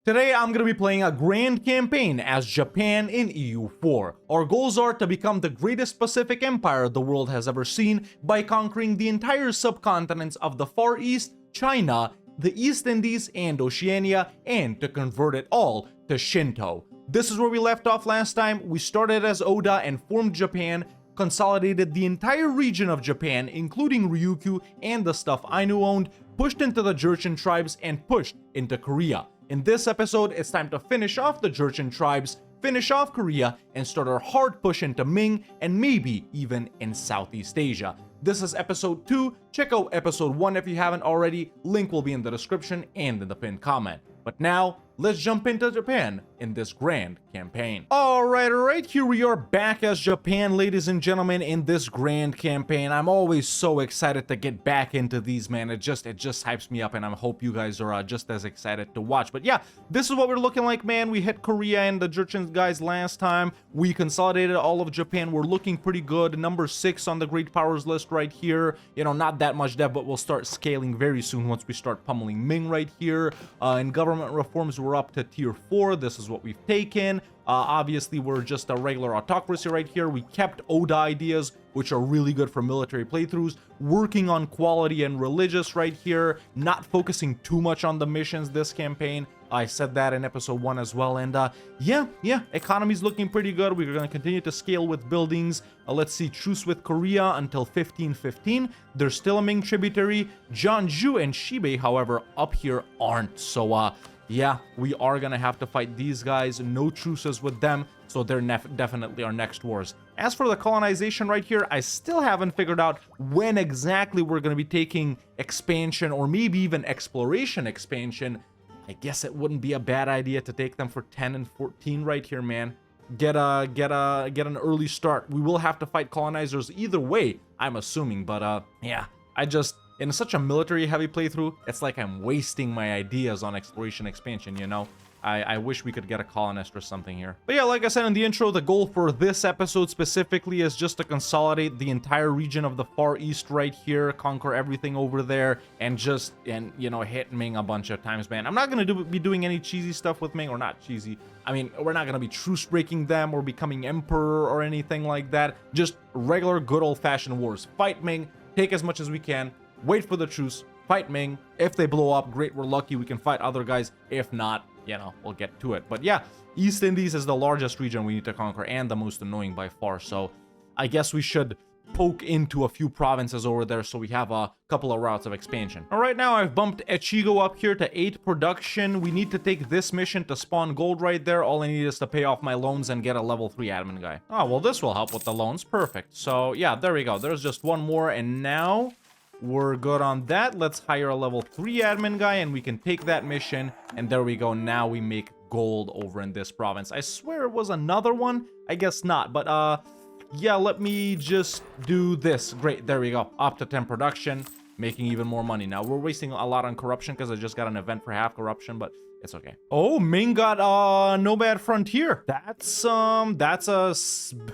Today I'm going to be playing a grand campaign as Japan in EU4. Our goals are to become the greatest Pacific empire the world has ever seen by conquering the entire subcontinents of the Far East, China, the East Indies and Oceania, and to convert it all to Shinto. This is where we left off last time. We started as Oda and formed Japan, consolidated the entire region of Japan, including Ryukyu and the stuff Ainu owned, pushed into the Jurchen tribes, and pushed into Korea. In this episode, it's time to finish off the Jurchen tribes, finish off Korea, and start our hard push into Ming and maybe even in Southeast Asia. This is episode 2. Check out episode 1 if you haven't already. Link will be in the description and in the pinned comment. But now, let's jump into Japan in this grand campaign. Alright, here we are back as Japan, ladies and gentlemen, in this grand campaign. I'm always so excited to get back into these, man. It just hypes me up, and I hope you guys are just as excited to watch. But yeah, this is what we're looking like, man. We hit Korea and the Jurchen guys last time. We consolidated all of Japan. We're looking pretty good. Number 6 on the Great Powers list right here. You know, not that much debt, but we'll start scaling very soon once we start pummeling Ming right here. In government reforms, we're up to tier 4. This is what we've taken. Obviously, we're just a regular autocracy right here. We kept Oda ideas, which are really good for military playthroughs. Working on quality and religious right here. Not focusing too much on the missions this campaign. I said that in episode 1 as well. And yeah, economy's looking pretty good. We're going to continue to scale with buildings. Let's see, truce with Korea until 1515. There's still a Ming tributary. Jeonju and Shibei, however, up here aren't. So yeah, we are gonna have to fight these guys. No truces with them, so they're definitely our next wars. As for the colonization right here, I still haven't figured out when exactly we're gonna be taking expansion or maybe even exploration expansion. I guess it wouldn't be a bad idea to take them for 10 and 14 right here, man. Get an early start. We will have to fight colonizers either way, I'm assuming, but yeah, in such a military-heavy playthrough, it's like I'm wasting my ideas on exploration expansion, you know? I wish we could get a colonist or something here. But yeah, like I said in the intro, the goal for this episode specifically is just to consolidate the entire region of the Far East right here, conquer everything over there, and you know, hit Ming a bunch of times, man. I'm not gonna be doing any cheesy stuff with Ming, or not cheesy. I mean, we're not gonna be truce breaking them or becoming emperor or anything like that. Just regular good old-fashioned wars. Fight Ming, take as much as we can, wait for the truce, fight Ming. If they blow up, great, we're lucky, we can fight other guys. If not, you know, we'll get to it. But yeah, East Indies is the largest region we need to conquer and the most annoying by far. So I guess we should poke into a few provinces over there so we have a couple of routes of expansion. All right, now I've bumped Echigo up here to 8 production. We need to take this mission to spawn gold right there. All I need is to pay off my loans and get a level 3 admin guy. Oh, well, this will help with the loans. Perfect. So yeah, there we go. There's just one more, and now we're good on that. Let's hire a level 3 admin guy and we can take that mission. And there we go. Now we make gold over in this province. I swear it was another one. I guess not. But yeah, let me just do this. Great. There we go. Up to 10 production. Making even more money. Now we're wasting a lot on corruption because I just got an event for half corruption, but it's okay. Oh, Ming got no bad frontier. That's a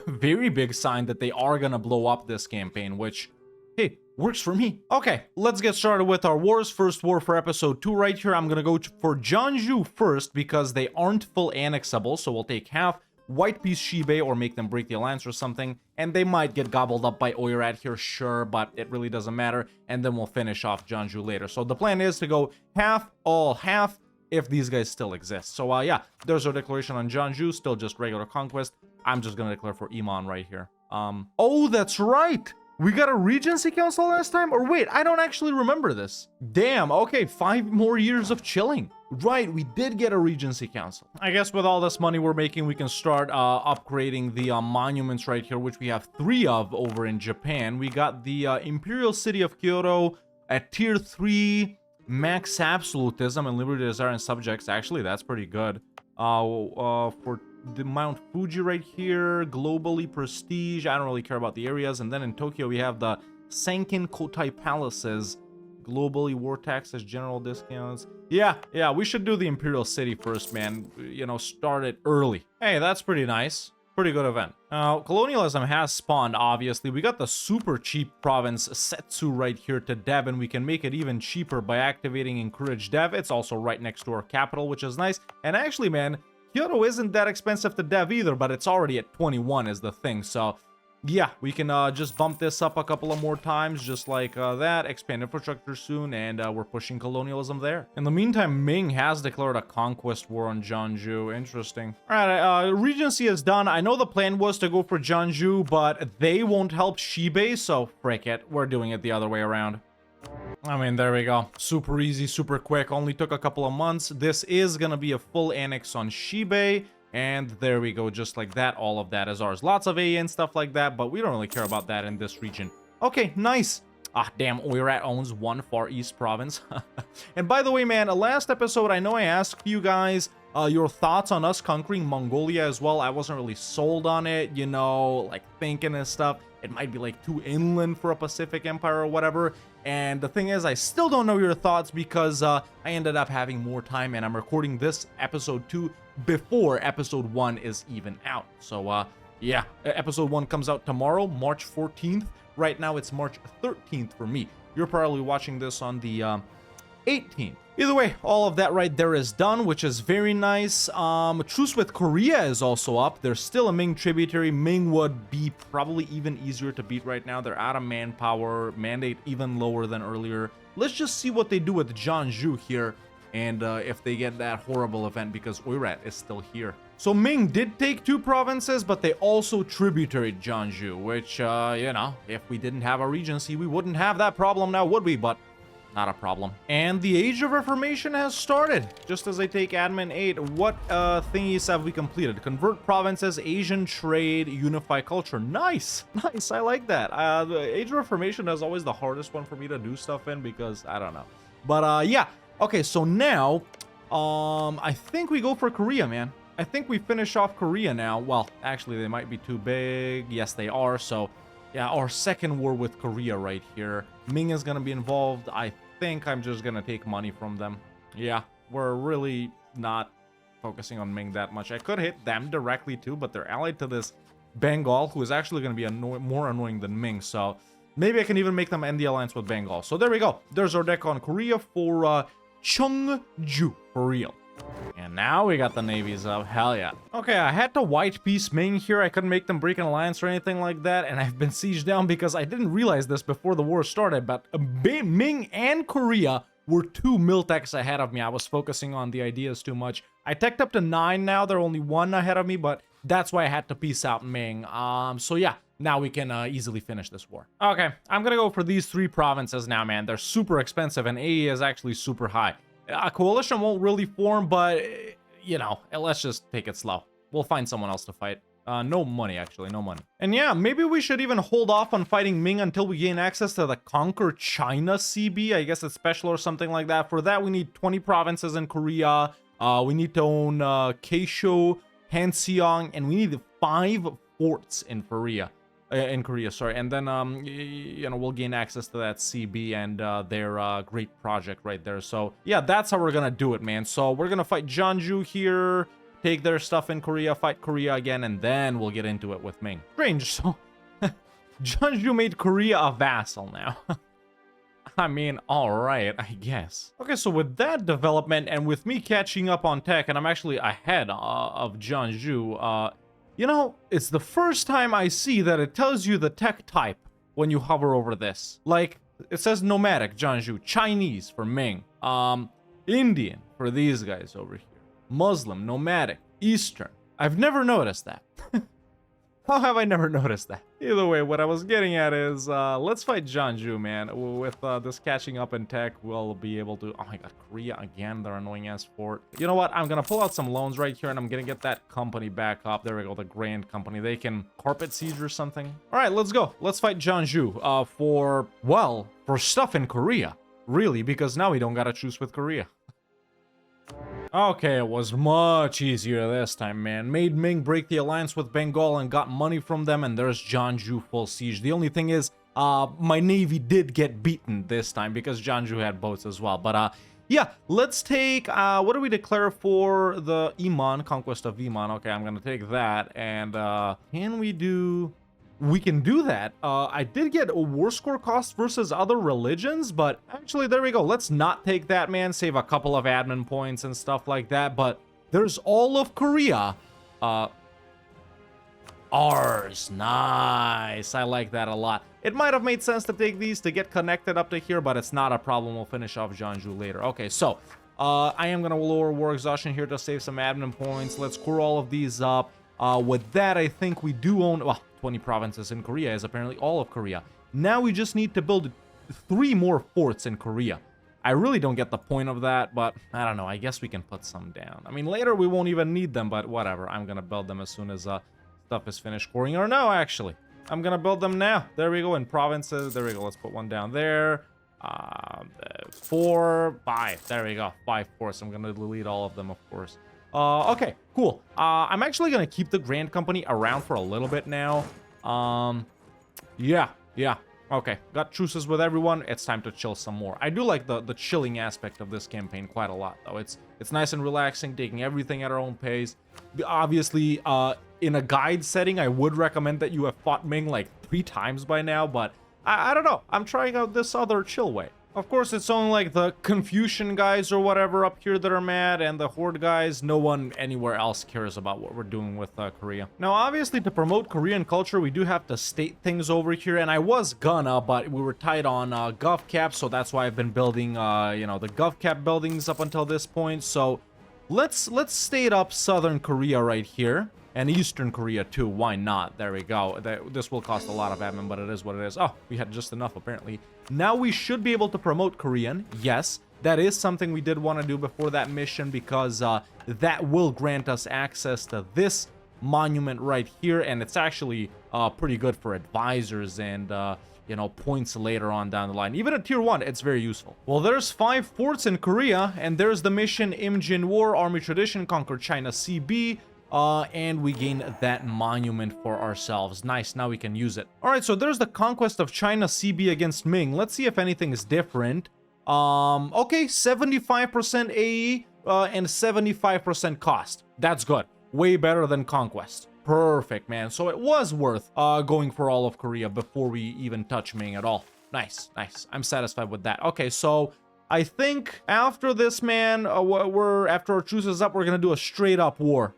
very big sign that they are gonna blow up this campaign, which, hey, works for me. Okay, let's get started with our wars. First war for episode 2 right here. I'm gonna go for Jeonju first because they aren't full annexable, so we'll take half. White Peace Shibei or make them break the alliance or something, and they might get gobbled up by Oirat here, sure, but it really doesn't matter, and then we'll finish off Jeonju later. So the plan is to go half, all half, if these guys still exist. So yeah, there's our declaration on Jeonju, still just regular conquest. I'm just gonna declare for Iman right here. Oh, that's right! We got a Regency Council last time? Or wait, I don't actually remember this. Damn, okay, 5 more years of chilling. Right, we did get a Regency Council. I guess with all this money we're making, we can start upgrading the monuments right here, which we have 3 of over in Japan. We got the Imperial City of Kyoto at tier 3, max absolutism and liberty, desire, and subjects. Actually, that's pretty good. For the Mount Fuji right here, globally prestige. I don't really care about the areas. And then in Tokyo, we have the Sankin Kotai Palaces, globally war taxes, general discounts. Yeah, we should do the Imperial City first, man. You know, start it early. Hey, that's pretty nice. Pretty good event. Now, colonialism has spawned, obviously. We got the super cheap province Setsu right here to dev, and we can make it even cheaper by activating Encourage Dev. It's also right next to our capital, which is nice. And actually, man, Kyoto isn't that expensive to dev either, but it's already at 21 is the thing. So, yeah, we can just bump this up a couple of more times, just like that. Expand infrastructure soon, and we're pushing colonialism there. In the meantime, Ming has declared a conquest war on Jeonju. Interesting. All right, Regency is done. I know the plan was to go for Jeonju, but they won't help Shibei, so frick it. We're doing it the other way around. I mean, there we go. Super easy, super quick. Only took a couple of months. This is gonna be a full annex on Shibei. And there we go, just like that. All of that is ours. Lots of AA and stuff like that, but we don't really care about that in this region. Okay, nice. Ah, damn, Oirat owns one Far East province. And by the way, man, last episode, I know I asked you guys your thoughts on us conquering Mongolia as well. I wasn't really sold on it, you know, like thinking and stuff. It might be like too inland for a Pacific Empire or whatever. And the thing is, I still don't know your thoughts because I ended up having more time, and I'm recording this episode 2 before episode 1 is even out. So yeah, episode 1 comes out tomorrow, March 14th. Right now it's March 13th for me. You're probably watching this on the 18th. Either way, all of that right there is done, which is very nice. Truce with Korea is also up. There's still a Ming tributary. Ming would be probably even easier to beat right now. They're out of manpower, mandate even lower than earlier. Let's just see what they do with Jeonju here, and if they get that horrible event, because Oirat is still here. So Ming did take 2 provinces, but they also tributaried Jeonju, which, you know, if we didn't have a regency, we wouldn't have that problem now, would we? But not a problem. And the Age of Reformation has started. Just as I take admin 8, what thingies have we completed? Convert provinces, Asian trade, unify culture. Nice, nice. I like that. The Age of Reformation is always the hardest one for me to do stuff in because I don't know. But yeah. Okay, so now, I think we go for Korea, man. I think we finish off Korea now. Well, actually, they might be too big. Yes, they are. So, yeah, our second war with Korea right here. Ming is gonna be involved. I think I'm just gonna take money from them. Yeah, we're really not focusing on Ming that much. I could hit them directly too, but they're allied to this Bengal, who is actually gonna be more annoying than Ming. So maybe I can even make them end the alliance with Bengal. So there we go. There's our deck on Korea for Cheongju for real. And now we got the navies up. Hell yeah. Okay, I had to white piece Ming here. I couldn't make them break an alliance or anything like that. And I've been sieged down because I didn't realize this before the war started. But Ming and Korea were 2 miltechs ahead of me. I was focusing on the ideas too much. I teched up to 9 now. They're only 1 ahead of me. But that's why I had to peace out Ming. So yeah. Now we can easily finish this war. Okay, I'm gonna go for these 3 provinces now, man. They're super expensive, and AE is actually super high. A coalition won't really form, but, you know, let's just take it slow. We'll find someone else to fight. No money, actually, no money. And yeah, maybe we should even hold off on fighting Ming until we gain access to the Conquer China CB. I guess it's special or something like that. For that, we need 20 provinces in Korea. We need to own Keisho, Hanseong, and we need 5 forts in Korea. Sorry, and then you know, we'll gain access to that CB and their great project right there. So yeah, that's how we're gonna do it, man. So we're gonna fight Jeonju here, take their stuff in Korea, fight Korea again, and then we'll get into it with Ming. Strange. So Jeonju made Korea a vassal now. I mean, alright, I guess. Okay, so with that development and with me catching up on tech, and I'm actually ahead of Jeonju, you know, it's the first time I see that it tells you the tech type when you hover over this. Like, it says nomadic, Jeonju, Chinese for Ming, Indian for these guys over here, Muslim, nomadic, Eastern. I've never noticed that. How have I never noticed that? Either way, what I was getting at is, let's fight Jeonju, man. With this catching up in tech, we'll be able to... Oh my god, Korea again, their annoying ass fort. You know what? I'm gonna pull out some loans right here, and I'm gonna get that company back up. There we go, the Grand Company. They can carpet siege or something. All right, let's go. Let's fight Jeonju for stuff in Korea. Really, because now we don't gotta choose with Korea. Okay, it was much easier this time, man. Made Ming break the alliance with Bengal and got money from them, and there's Jeonju full siege. The only thing is, my navy did get beaten this time because Jeonju had boats as well. But Yeah, let's take, what do we declare for the Iman, conquest of Iman? Okay, I'm gonna take that, and can we do... We can do that. I did get a war score cost versus other religions, but actually, there we go. Let's not take that, man. Save a couple of admin points and stuff like that, but there's all of Korea. Ours. Nice. I like that a lot. It might have made sense to take these to get connected up to here, but it's not a problem. We'll finish off Jeonju later. Okay, so I am going to lower war exhaustion here to save some admin points. Let's core all of these up. With that, I think we do own... Well, 20 provinces in Korea is apparently all of Korea. Now we just need to build 3 more forts in Korea. I really don't get the point of that, but I don't know. I guess we can put some down. I mean, later we won't even need them, but whatever. I'm going to build them as soon as stuff is finished coring. Or no, actually. I'm going to build them now. There we go. In provinces. There we go. Let's put one down there. 4, 5. There we go. 5 forts. I'm going to delete all of them, of course. Okay, cool. I'm actually gonna keep the Grand Company around for a little bit now. Yeah. Okay, got truces with everyone. It's time to chill some more. I do like the chilling aspect of this campaign quite a lot, though. It's nice and relaxing, taking everything at our own pace. Obviously, in a guide setting, I would recommend that you have fought Ming like 3 times by now, but I don't know. I'm trying out this other chill way. Of course, it's only like the Confucian guys or whatever up here that are mad, and the Horde guys. No one anywhere else cares about what we're doing with Korea. Now, obviously, to promote Korean culture, we do have to state things over here, and I was gonna, but we were tight on gov cap, so that's why I've been building, you know, the gov cap buildings up until this point. So let's state up Southern Korea right here. And Eastern Korea too, why not? There we go. This will cost a lot of admin, but it is what it is. Oh, we had just enough apparently. Now we should be able to promote Korean. Yes, that is something we did want to do before that mission, because that will grant us access to this monument right here, and it's actually pretty good for advisors and you know, points later on down the line. Even at tier 1, it's very useful. Well, there's 5 forts in Korea, and there's the mission Imjin War, Army Tradition, Conquer China CB. And we gain that monument for ourselves. Nice, now we can use it. Alright, so there's the conquest of China CB against Ming. Let's see if anything is different. Okay, 75% AE and 75% cost. That's good. Way better than conquest. Perfect, man. So it was worth going for all of Korea before we even touch Ming at all. Nice, nice. I'm satisfied with that. Okay, so I think after this, man, after our truce is up, we're gonna do a straight up war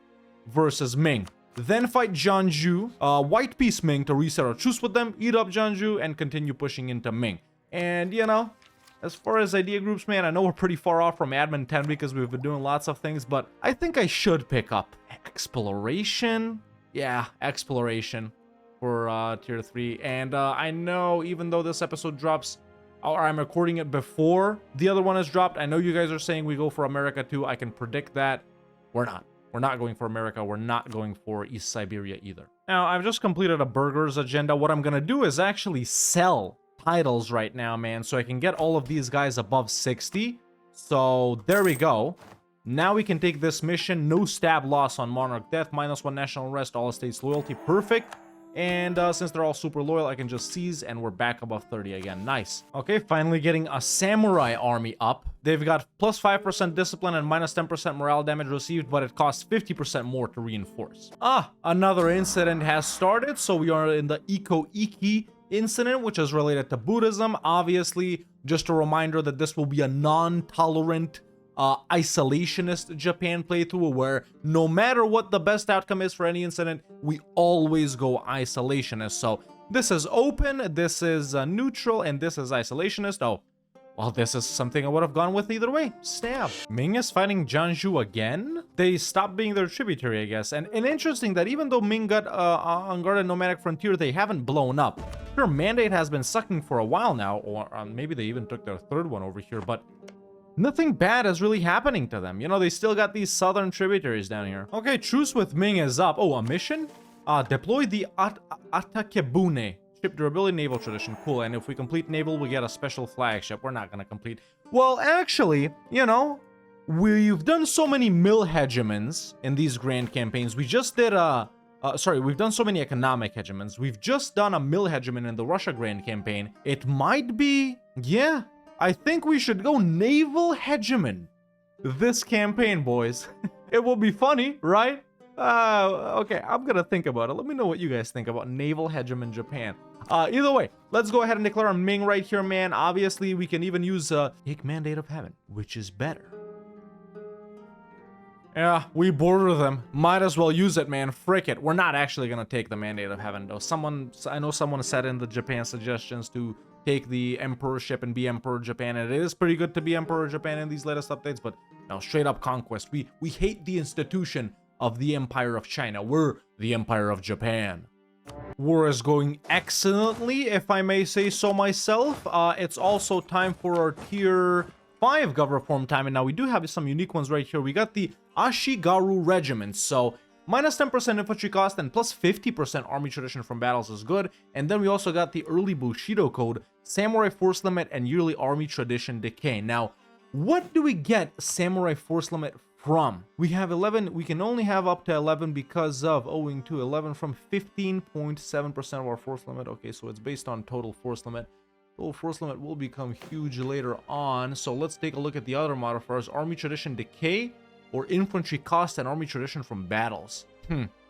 versus Ming. Then fight Jeonju, White Peace Ming to reset our truce with them, eat up Jeonju, and continue pushing into Ming. And, you know, as far as idea groups, man, I know we're pretty far off from Admin 10 because we've been doing lots of things, but I think I should pick up Exploration. Yeah, Exploration for tier 3. And I know even though this episode drops, or I'm recording it before the other one has dropped, I know you guys are saying we go for America too. I can predict that. We're not. We're not going for America. We're not going for East Siberia either. Now, I've just completed a burgers agenda. What I'm going to do is actually sell titles right now, man, so I can get all of these guys above 60. So there we go. Now we can take this mission. No stab loss on Monarch Death. -1 national arrest. All estates loyalty. Perfect. And since they're all super loyal, I can just seize, and we're back above 30 again. Nice. Okay, finally getting a samurai army up. They've got plus 5% discipline and minus 10% morale damage received, but it costs 50% more to reinforce. Another incident has started. So we are in the Iko-Iki incident, which is related to Buddhism. Obviously, just a reminder that this will be a non-tolerant isolationist Japan playthrough, where no matter what the best outcome is for any incident, we always go isolationist. So this is open, this is neutral, and this is isolationist. Oh, well, this is something I would have gone with either way. Stab. Ming is fighting Jeonju again? They stopped being their tributary, I guess. And interesting that even though Ming got Unguarded Nomadic Frontier, they haven't blown up. Their mandate has been sucking for a while now, or maybe they even took their 3rd one over here, but nothing bad is really happening to them. You know, they still got these southern tributaries down here. Okay, truce with Ming is up. Oh, a mission? Deploy the Atakebune. Ship durability, naval tradition. Cool, and if we complete naval, we get a special flagship. We're not gonna complete. Well, actually, you know, we've done so many mill hegemons in these grand campaigns. We just did we've done so many economic hegemons. We've just done a mill hegemon in the Russia grand campaign. It might be, yeah, I think we should go naval hegemon this campaign, boys. It will be funny, right? Okay, I'm gonna think about it. Let me know what you guys think about naval hegemon Japan. Either way, let's go ahead and declare on Ming right here, man. Obviously, we can even use take Mandate of Heaven, which is better. Yeah, we border them. Might as well use it, man. Frick it. We're not actually gonna take the Mandate of Heaven, though. I know someone said in the Japan suggestions to take the emperorship and be Emperor Japan, and it is pretty good to be Emperor Japan in these latest updates, but no, straight up conquest. We hate the institution of the Empire of China. We're the Empire of Japan. War is going excellently, if I may say so myself. It's also time for our tier 5 gov reform time, and now we do have some unique ones right here. We got the Ashigaru regiments, so minus 10% infantry cost and plus 50% army tradition from battles is good. And then we also got the early Bushido code, samurai force limit, and yearly army tradition decay. Now, what do we get samurai force limit from? We have 11. We can only have up to 11 because of owing to 11 from 15.7% of our force limit. Okay, so it's based on total force limit. Total force limit will become huge later on. So let's take a look at the other modifiers: army tradition decay, or infantry cost and army tradition from battles.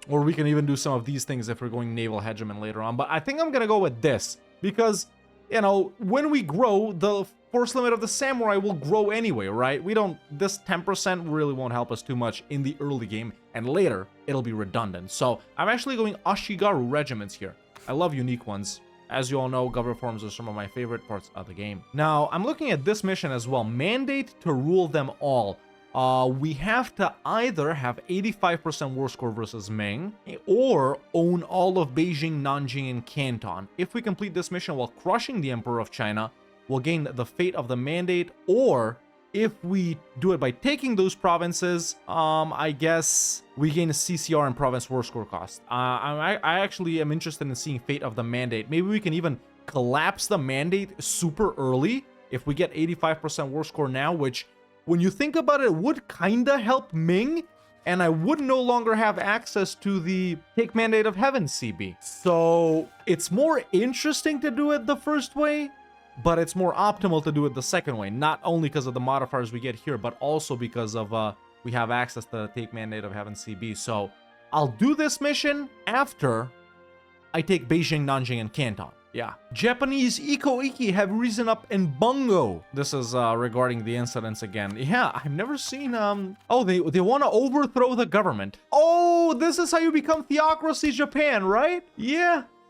Or we can even do some of these things if we're going naval hegemon later on. But I think I'm gonna go with this because, you know, when we grow, the force limit of the samurai will grow anyway, right? This 10% really won't help us too much in the early game, and later it'll be redundant. So I'm actually going Ashigaru regiments here. I love unique ones. As you all know, gov reforms are some of my favorite parts of the game. Now, I'm looking at this mission as well. Mandate to rule them all. We have to either have 85% war score versus Ming, or own all of Beijing, Nanjing, and Canton. If we complete this mission while crushing the Emperor of China, we'll gain the fate of the Mandate, or if we do it by taking those provinces, I guess we gain a CCR and province war score cost. I actually am interested in seeing fate of the Mandate. Maybe we can even collapse the Mandate super early if we get 85% war score now, which, when you think about it, would kinda help Ming, and I would no longer have access to the Take Mandate of Heaven CB. So it's more interesting to do it the first way, but it's more optimal to do it the second way, not only because of the modifiers we get here, but also because of we have access to the Take Mandate of Heaven CB. So I'll do this mission after I take Beijing, Nanjing, and Canton. Yeah. Japanese Iko-Iki have risen up in Bungo. This is regarding the incidents again. Yeah, I've never seen, oh, they want to overthrow the government. Oh, this is how you become Theocracy Japan, right?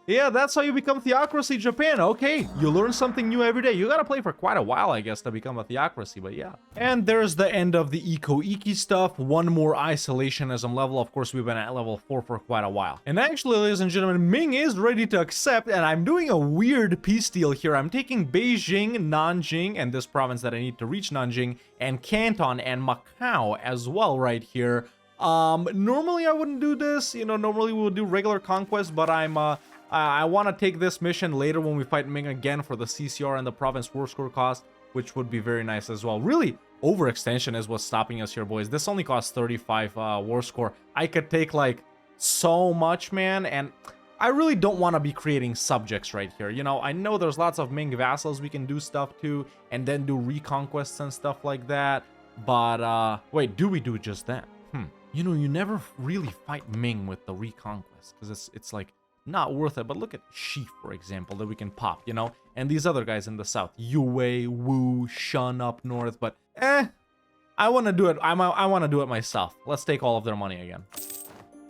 Yeah, that's how you become Theocracy Japan. Okay, you learn something new every day. You gotta play for quite a while, I guess, to become a Theocracy, but yeah. And there's the end of the Iko-Iki stuff. One more isolationism level. Of course, we've been at level 4 for quite a while. And actually, ladies and gentlemen, Ming is ready to accept, and I'm doing a weird peace deal here. I'm taking Beijing, Nanjing, and this province that I need to reach Nanjing, and Canton and Macau as well right here. Normally I wouldn't do this. You know, normally we would do regular conquest, but I want to take this mission later when we fight Ming again for the CCR and the province war score cost, which would be very nice as well. Really, overextension is what's stopping us here, boys. This only costs 35 war score. I could take, like, so much, man, and I really don't want to be creating subjects right here. You know, I know there's lots of Ming vassals we can do stuff to, and then do reconquests and stuff like that, but, wait, do we do just that? You know, you never really fight Ming with the reconquest, because it's like, not worth it. But look at Sheaf, for example, that we can pop, you know, and these other guys in the south, Yue, Wu, Shun up north. But I want to do it. I want to do it myself. Let's take all of their money again.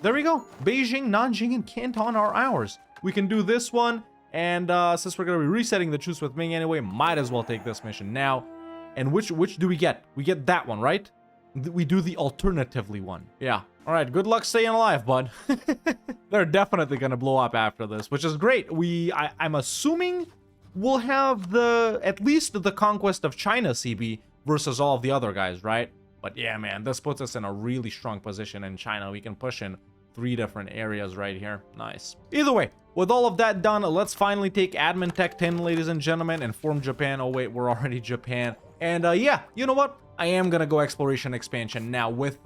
There we go. Beijing, Nanjing, and Canton are ours. We can do this one, and since we're gonna be resetting the truce with Ming anyway, might as well take this mission now. And which do we get? We get that one, right? We do the alternatively one. Yeah. All right, good luck staying alive, bud. They're definitely gonna blow up after this, which is great. I'm assuming we'll have at least the conquest of China CB versus all of the other guys, right? But yeah, man, this puts us in a really strong position in China. We can push in 3 different areas right here. Nice. Either way, with all of that done, let's finally take Admin Tech 10, ladies and gentlemen, and form Japan. Oh wait, we're already Japan. And yeah, you know what? I am gonna go exploration expansion now with,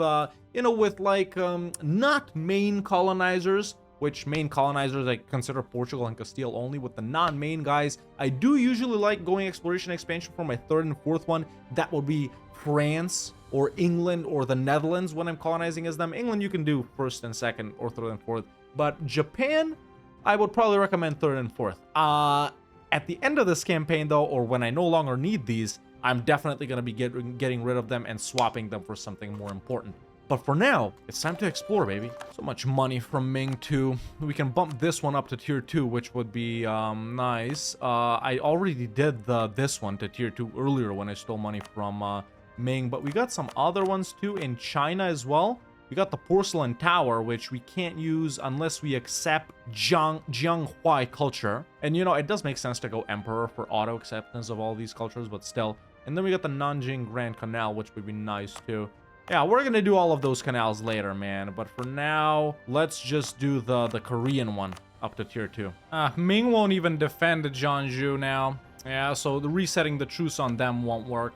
you know, with like, not main colonizers, which main colonizers I consider Portugal and Castile only. With the non-main guys, I do usually like going exploration expansion for my third and fourth one. That would be France or England or the Netherlands when I'm colonizing as them. England you can do first and second or third and fourth, but Japan I would probably recommend third and fourth. At the end of this campaign though, or when I no longer need these, I'm definitely going to be getting rid of them and swapping them for something more important. But for now, it's time to explore, baby. So much money from Ming too. We can bump this one up to tier 2, which would be nice. I already did this one to tier 2 earlier when I stole money from Ming, but we got some other ones too in China as well. We got the Porcelain Tower, which we can't use unless we accept Jianghuai culture. And you know, it does make sense to go Emperor for auto acceptance of all these cultures, but still. And then we got the Nanjing Grand Canal, which would be nice too. Yeah, we're gonna do all of those canals later, man. But for now, let's just do the Korean one up to tier 2. Ming won't even defend Jeonju now. Yeah, so resetting the truce on them won't work.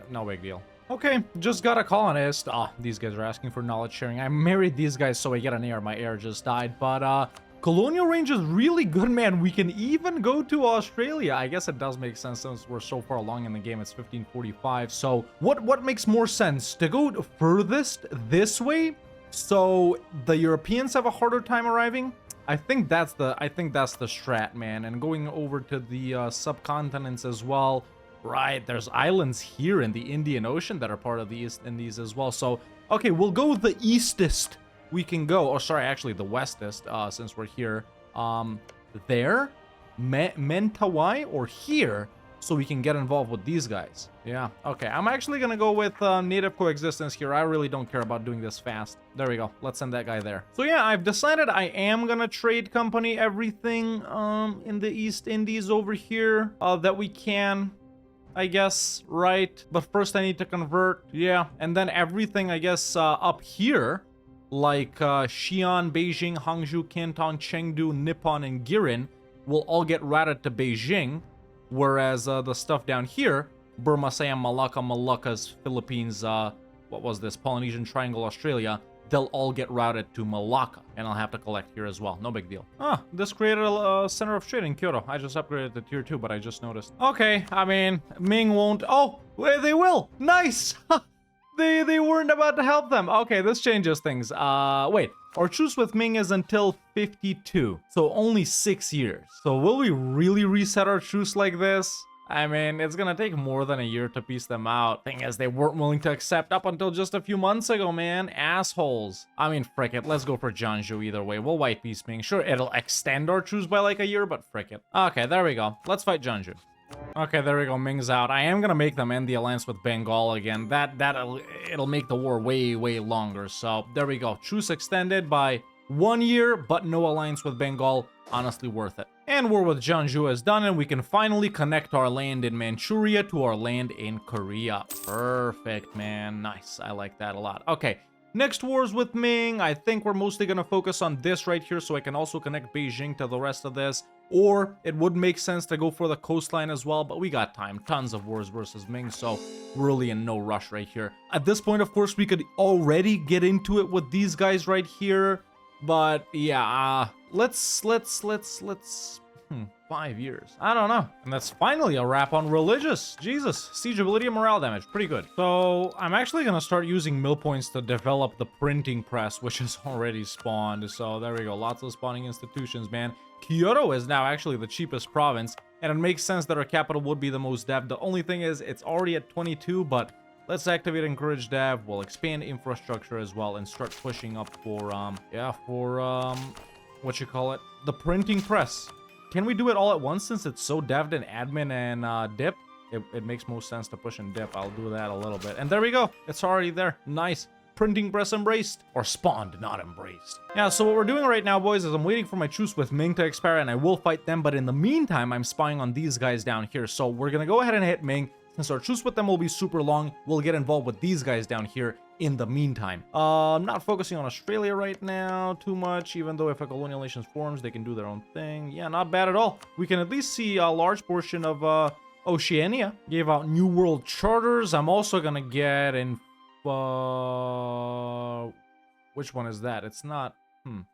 No big deal. Okay, just got a colonist. These guys are asking for knowledge sharing. I married these guys so I get an heir. My heir just died, but colonial range is really good, man. We can even go to Australia. I guess it does make sense since we're so far along in the game. It's 1545. So what makes more sense? To go furthest this way so the Europeans have a harder time arriving? I think that's the strat, man. And going over to the subcontinents as well. Right, there's islands here in the Indian Ocean that are part of the East Indies as well. So, okay, we'll go the eastest we can go. Or sorry, actually the westest, since we're here. There, Mentawai, or here, so we can get involved with these guys. Yeah, okay, I'm actually gonna go with native coexistence here. I really don't care about doing this fast. There we go, let's send that guy there. So yeah, I've decided I am gonna trade company everything in the East Indies over here that we can, I guess, right? But first I need to convert, yeah. And then everything, I guess, up here, like Xi'an, Beijing, Hangzhou, Canton, Chengdu, Nippon, and Girin, will all get routed to Beijing, whereas the stuff down here, Burma, Siam, Malacca, Moluccas, Philippines, what was this, Polynesian Triangle, Australia, they'll all get routed to Malacca, and I'll have to collect here as well. No big deal. This created a center of trade in Kyoto. I just upgraded to tier 2, but I just noticed. Okay, I mean, Ming won't. Oh, wait, they will. Nice. They weren't about to help them. Okay, this changes things. Wait, our truce with Ming is until 52, so only 6 years. So will we really reset our truce like this? I mean, it's gonna take more than a year to piece them out. Thing is, they weren't willing to accept up until just a few months ago, man. Assholes. I mean, frick it. Let's go for Jeonju either way. We'll white piece Ming. Sure, it'll extend our truce by like a year, but frick it. Okay, there we go. Let's fight Jeonju. Okay, there we go. Ming's out. I am gonna make them end the alliance with Bengal again. It'll make the war way longer. So there we go. Truce extended by 1 year, but no alliance with Bengal. Honestly worth it. And war with Jeonju is done, and we can finally connect our land in Manchuria to our land in Korea. Perfect, man. Nice. I like that a lot. Okay, next wars with Ming. I think we're mostly going to focus on this right here, so I can also connect Beijing to the rest of this. Or it would make sense to go for the coastline as well, but we got time. Tons of wars versus Ming, so we're really in no rush right here. At this point, of course, we could already get into it with these guys right here. But yeah, let's 5 years. I don't know. And that's finally a wrap on religious. Jesus, siege ability and morale damage, pretty good. So I'm actually gonna start using mill points to develop the printing press, which is already spawned. So there we go, lots of spawning institutions, man. Kyoto is now actually the cheapest province, and it makes sense that our capital would be the most dev. The only thing is, it's already at 22, but let's activate encourage dev. We'll expand infrastructure as well and start pushing up for what you call it, the printing press. Can we do it all at once since it's so dev'd in admin and dip? It makes most sense to push and dip. I'll do that a little bit. And there we go. It's already there. Nice. Printing press embraced, or spawned, not embraced. Yeah, so what we're doing right now, boys, is I'm waiting for my truce with Ming to expire, and I will fight them, but in the meantime, I'm spying on these guys down here. So we're gonna go ahead and hit Ming. Since our truce with them will be super long, we'll get involved with these guys down here in the meantime. I'm not focusing on Australia right now too much, even though if a colonial nation forms, they can do their own thing. Yeah, not bad at all. We can at least see a large portion of Oceania. Gave out New World Charters. I'm also gonna get in... which one is that? It's not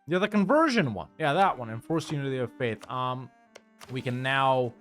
Yeah, the conversion one. Yeah, that one. Enforced unity of faith. We can now,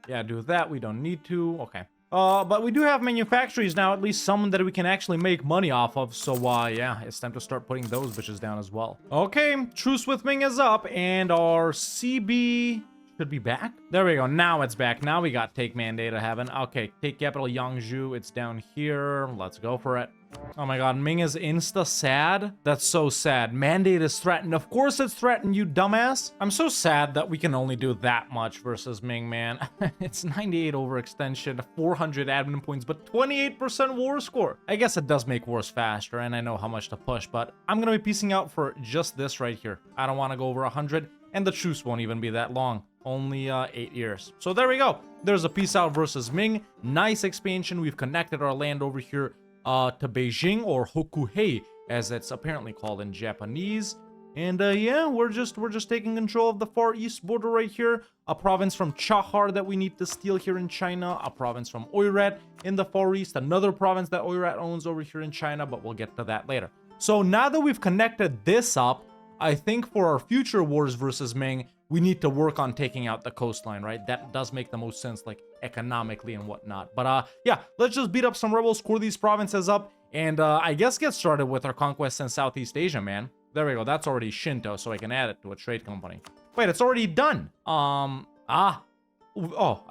yeah, do that. We don't need to. Okay. But we do have manufactories now, at least some that we can actually make money off of. So, yeah, it's time to start putting those bitches down as well. Okay, truce with Ming is up, and our CB should be back. There we go. Now it's back. Now we got take mandate of heaven. Okay, take capital Yangzhou. It's down here. Let's go for it. Oh my god, Ming is insta sad. That's so sad. Mandate is threatened. Of course it's threatened, you dumbass. I'm so sad that we can only do that much versus Ming, man. It's 98 overextension, 400 admin points, but 28% war score. I guess it does make wars faster, and I know how much to push, but I'm gonna be piecing out for just this right here. I don't want to go over 100, and the truce won't even be that long. Only 8 years. So there we go. There's a peace out versus Ming. Nice expansion. We've connected our land over here to Beijing, or Hokuhei, as it's apparently called in Japanese. And yeah, we're just taking control of the far east border right here. A province from Chahar that we need to steal here in China. A province from Oirat in the far east. Another province that Oirat owns over here in China, but we'll get to that later. So now that we've connected this up, I think for our future wars versus Ming, we need to work on taking out the coastline, right? That does make the most sense, like, economically and whatnot. But, yeah, let's just beat up some rebels, core these provinces up, and, I guess get started with our conquests in Southeast Asia, man. There we go. That's already Shinto, so I can add it to a trade company. Wait, it's already done. Oh, I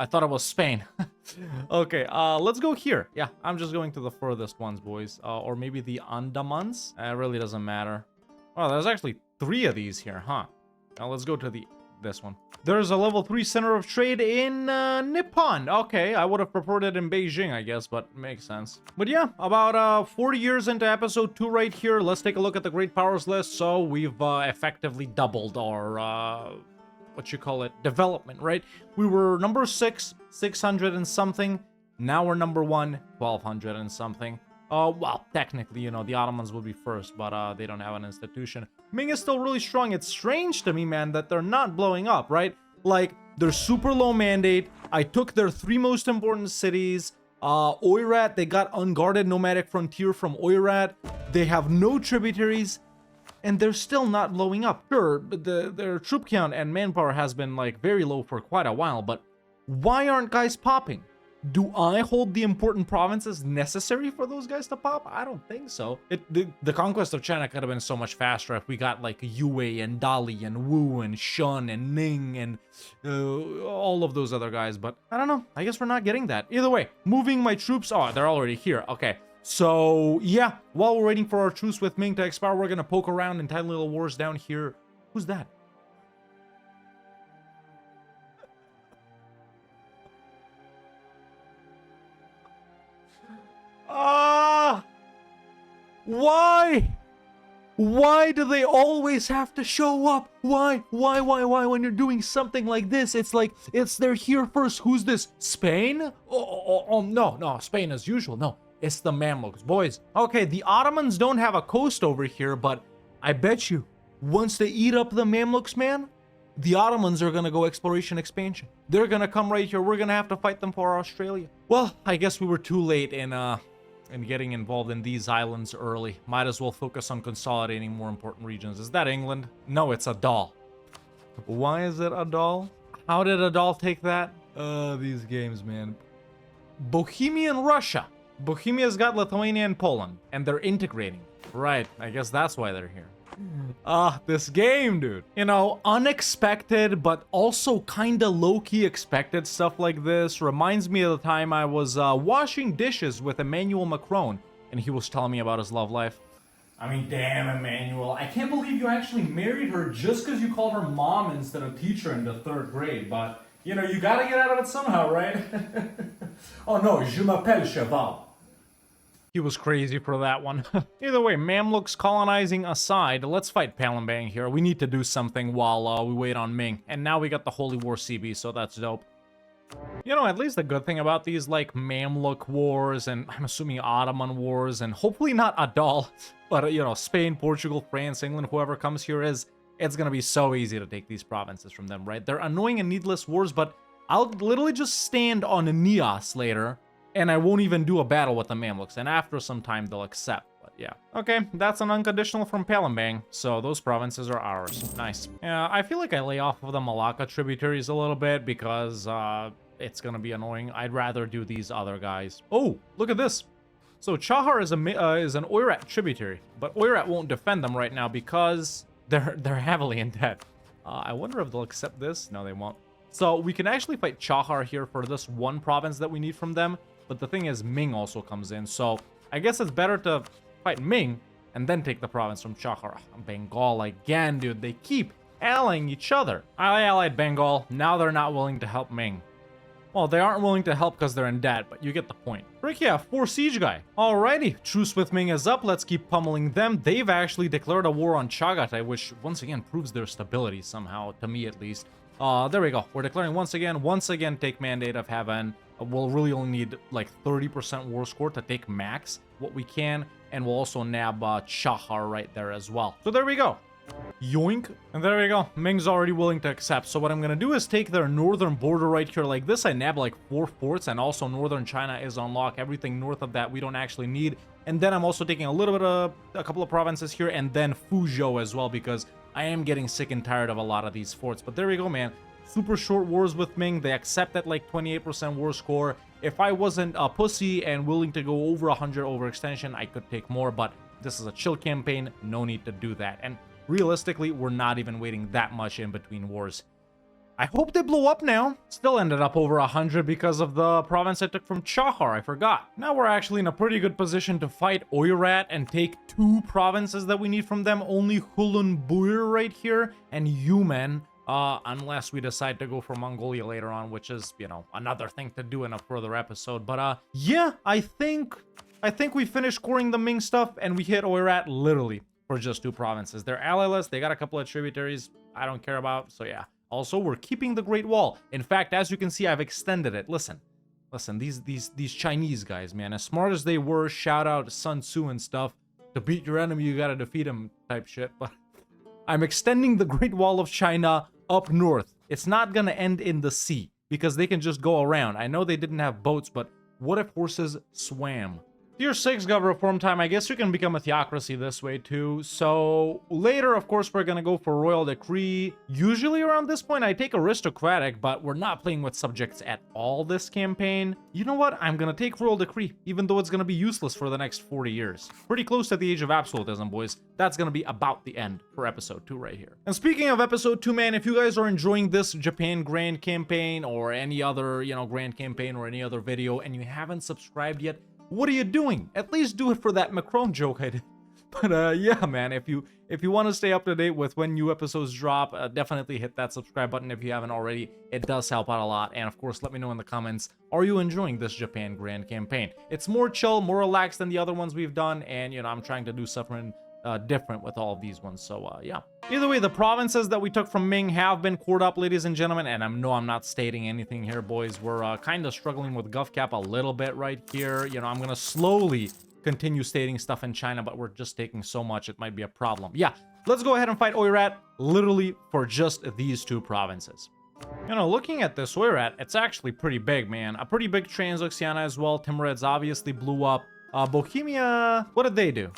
thought it was Spain. Okay, let's go here. Yeah, I'm just going to the furthest ones, boys. Or maybe the Andamans. It really doesn't matter. Oh, there's actually 3 of these here, huh? Now let's go to this one. There's a level 3 center of trade in Nippon. Okay, I would have preferred it in Beijing, I guess, but makes sense. But yeah, about 40 years into episode 2 right here. Let's take a look at the Great Powers list. So we've effectively doubled our, what you call it, development, right? We were number 6, 600 and something. Now we're number 1, 1200 and something. Well, technically, you know, the Ottomans would be first, but they don't have an institution. Ming is still really strong. It's strange to me, man, that they're not blowing up, right? Like, they're super low mandate. I took their 3 most important cities. Oirat, they got unguarded nomadic frontier from Oirat. They have no tributaries, and they're still not blowing up. Sure, their troop count and manpower has been, like, very low for quite a while, but why aren't guys popping? Do I hold the important provinces necessary for those guys to pop? I don't think so. The conquest of China could have been so much faster if we got like Yue and Dali and Wu and Shun and Ning and all of those other guys, but I don't know. I guess we're not getting that. Either way, moving my troops. Oh, they're already here. Okay. So yeah, while we're waiting for our truce with Ming to expire, we're gonna poke around in tiny little wars down here. Who's that? Why? Why do they always have to show up? Why when you're doing something like this? It's like, they're here first. Who's this? Spain? No, Spain as usual. No, it's the Mamluks, boys. Okay, the Ottomans don't have a coast over here, but I bet you, once they eat up the Mamluks, man, the Ottomans are gonna go exploration expansion. They're gonna come right here. We're gonna have to fight them for Australia. Well, I guess we were too late in getting involved in these islands early. Might as well focus on consolidating more important regions. Is that England? No, it's Adal. Why is it Adal? How did Adal take that? These games, man. Bohemian Russia. Bohemia's got Lithuania and Poland, and they're integrating. Right, I guess that's why they're here. This game, dude. You know, unexpected, but also kinda low-key expected stuff like this reminds me of the time I was washing dishes with Emmanuel Macron, and he was telling me about his love life. I mean, damn, Emmanuel. I can't believe you actually married her just because you called her mom instead of teacher in the 3rd grade, but, you know, you gotta get out of it somehow, right? Oh no, je m'appelle Cheval. He was crazy for that one. Either way, Mamluks colonizing aside, let's fight Palembang here. We need to do something while we wait on Ming. And now we got the Holy War CB, so that's dope. You know, at least the good thing about these, like, Mamluk wars, and I'm assuming Ottoman wars, and hopefully not Adal, but, you know, Spain, Portugal, France, England, whoever comes here is, it's gonna be so easy to take these provinces from them, right? They're annoying and needless wars, but I'll literally just stand on Nias later, and I won't even do a battle with the Mamluks, and after some time they'll accept. But yeah. Okay, that's an unconditional from Palembang, so those provinces are ours. Nice. Yeah, I feel like I lay off of the Malacca tributaries a little bit because it's gonna be annoying. I'd rather do these other guys. Oh, look at this. So Chahar is an Oirat tributary, but Oirat won't defend them right now because they're heavily in debt. I wonder if they'll accept this. No, they won't. So we can actually fight Chahar here for this one province that we need from them. But the thing is, Ming also comes in. So I guess it's better to fight Ming and then take the province from Chahar. Bengal again, dude. They keep allying each other. I allied Bengal. Now they're not willing to help Ming. Well, they aren't willing to help because they're in debt, but you get the point. Frick yeah, 4 siege guy. Alrighty, truce with Ming is up. Let's keep pummeling them. They've actually declared a war on Chagatai, which once again proves their stability somehow, to me at least. There we go. We're declaring once again, take Mandate of Heaven. We'll really only need like 30% war score to take max what we can, and we'll also nab Chahar right there as well. So there we go. Yoink. And there we go. Ming's already willing to accept. So what I'm gonna do is take their northern border right here like this. I nab like 4 forts, and also northern China is on lock. Everything north of that we don't actually need. And then I'm also taking a little bit of a couple of provinces here, and then Fuzhou as well, because I am getting sick and tired of a lot of these forts. But there we go, man. Super short wars with Ming. They accept at like 28% war score. If I wasn't a pussy and willing to go over 100 overextension, I could take more, but this is a chill campaign. No need to do that. And realistically, we're not even waiting that much in between wars. I hope they blow up now. Still ended up over 100 because of the province I took from Chahar, I forgot. Now we're actually in a pretty good position to fight Oirat and take 2 provinces that we need from them. Only Hulunbuir right here and Yumen. Unless we decide to go for Mongolia later on, which is, you know, another thing to do in a further episode. But yeah, I think we finished scoring the Ming stuff and we hit Oirat literally for just 2 provinces. They're allyless. They got a couple of tributaries I don't care about. So yeah. Also, we're keeping the Great Wall. In fact, as you can see, I've extended it. Listen, these Chinese guys, man, as smart as they were, shout out Sun Tzu and stuff. To beat your enemy, you gotta defeat him type shit. But I'm extending the Great Wall of China up north. It's not gonna end in the sea because they can just go around. I know they didn't have boats, but what if horses swam? Tier 6 gov reform time. I guess you can become a theocracy this way too. So later, of course, we're gonna go for royal decree. Usually around this point, I take aristocratic, but we're not playing with subjects at all this campaign. You know what? I'm gonna take royal decree, even though it's gonna be useless for the next 40 years. Pretty close to the age of absolutism, boys. That's gonna be about the end for episode 2 right here. And speaking of episode 2, man, if you guys are enjoying this Japan Grand Campaign or any other, you know, Grand Campaign or any other video and you haven't subscribed yet, what are you doing? At least do it for that Macron joke I did. But yeah, man, if you want to stay up to date with when new episodes drop, definitely hit that subscribe button if you haven't already. It does help out a lot. And of course, let me know in the comments, are you enjoying this Japan Grand Campaign? It's more chill, more relaxed than the other ones we've done, and you know, I'm trying to do something different with all of these ones. So yeah. Either way, the provinces that we took from Ming have been cored up, ladies and gentlemen, and I'm not stating anything here, boys. We're kind of struggling with GovCap a little bit right here. You know, I'm gonna slowly continue stating stuff in China, but we're just taking so much it might be a problem. Yeah, let's go ahead and fight Oirat literally for just these 2 provinces. You know, looking at this Oirat, it's actually pretty big, man. A pretty big Transoxiana as well. Timurids obviously blew up. Bohemia, what did they do?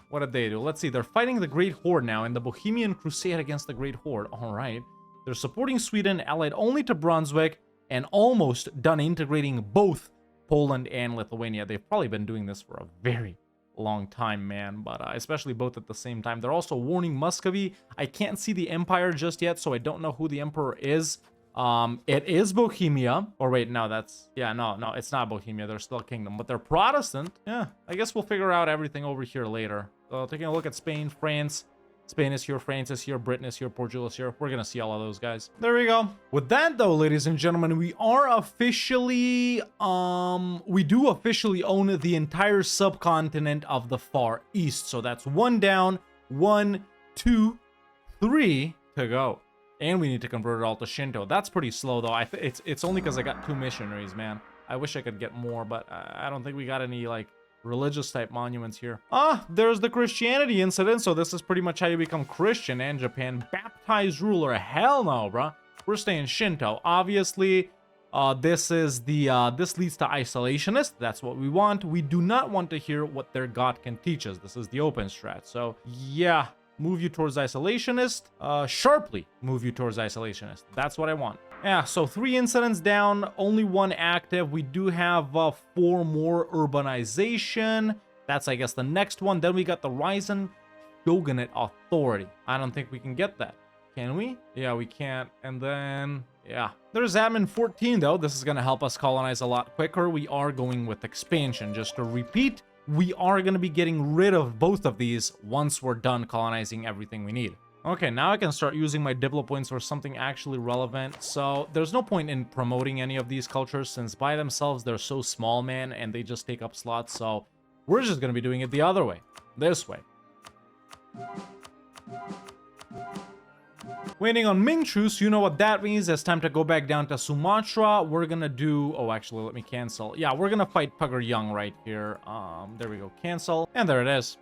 Let's see. They're fighting the Great Horde now in the Bohemian Crusade against the Great Horde. All right. They're supporting Sweden, allied only to Brunswick, and almost done integrating both Poland and Lithuania. They've probably been doing this for a very long time, man, but especially both at the same time. They're also warning Muscovy. I can't see the empire just yet, so I don't know who the emperor is. It is Bohemia, or wait, no, no, it's not Bohemia. They're still a kingdom, but they're Protestant. Yeah, I guess we'll figure out everything over here later. Taking a look at Spain, France. Spain is here, France is here, Britain is here, Portugal is here. We're gonna see all of those guys. There we go. With that though, ladies and gentlemen, we are officially, we do officially own the entire subcontinent of the Far East. So that's 1 down, 1, 2, 3 to go. And we need to convert it all to Shinto. That's pretty slow, though. It's only because I got 2 missionaries, man. I wish I could get more, but I don't think we got any, like, religious-type monuments here. There's the Christianity incident, so this is pretty much how you become Christian in Japan. Baptized ruler. Hell no, bruh. We're staying Shinto. Obviously, This leads to isolationist. That's what we want. We do not want to hear what their god can teach us. This is the open strat. So yeah, move you towards isolationist. Sharply move you towards isolationist. That's what I want. Yeah, so 3 incidents down, only 1 active. We do have 4 more urbanization. That's, I guess, the next one. Then we got the Ryzen Shogunate Authority. I don't think we can get that. Can we? Yeah, we can't. And then, yeah. There's admin 14, though. This is going to help us colonize a lot quicker. We are going with expansion. Just to repeat, we are going to be getting rid of both of these once we're done colonizing everything we need. Okay, now I can start using my Diplo points for something actually relevant. So there's no point in promoting any of these cultures since by themselves they're so small, man, and they just take up slots. So we're just going to be doing it the other way. This way. Waiting on Ming truce, you know what that means. It's time to go back down to Sumatra. We're gonna do... Oh, actually, let me cancel. Yeah, we're gonna fight Pugger Young right here. There we go. Cancel. And there it is.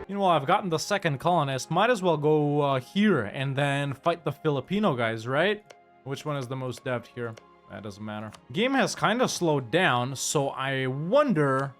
You know, while I've gotten the second colonist, might as well go here and then fight the Filipino guys, right? Which one is the most dev'd here? That doesn't matter. Game has kind of slowed down, so I wonder...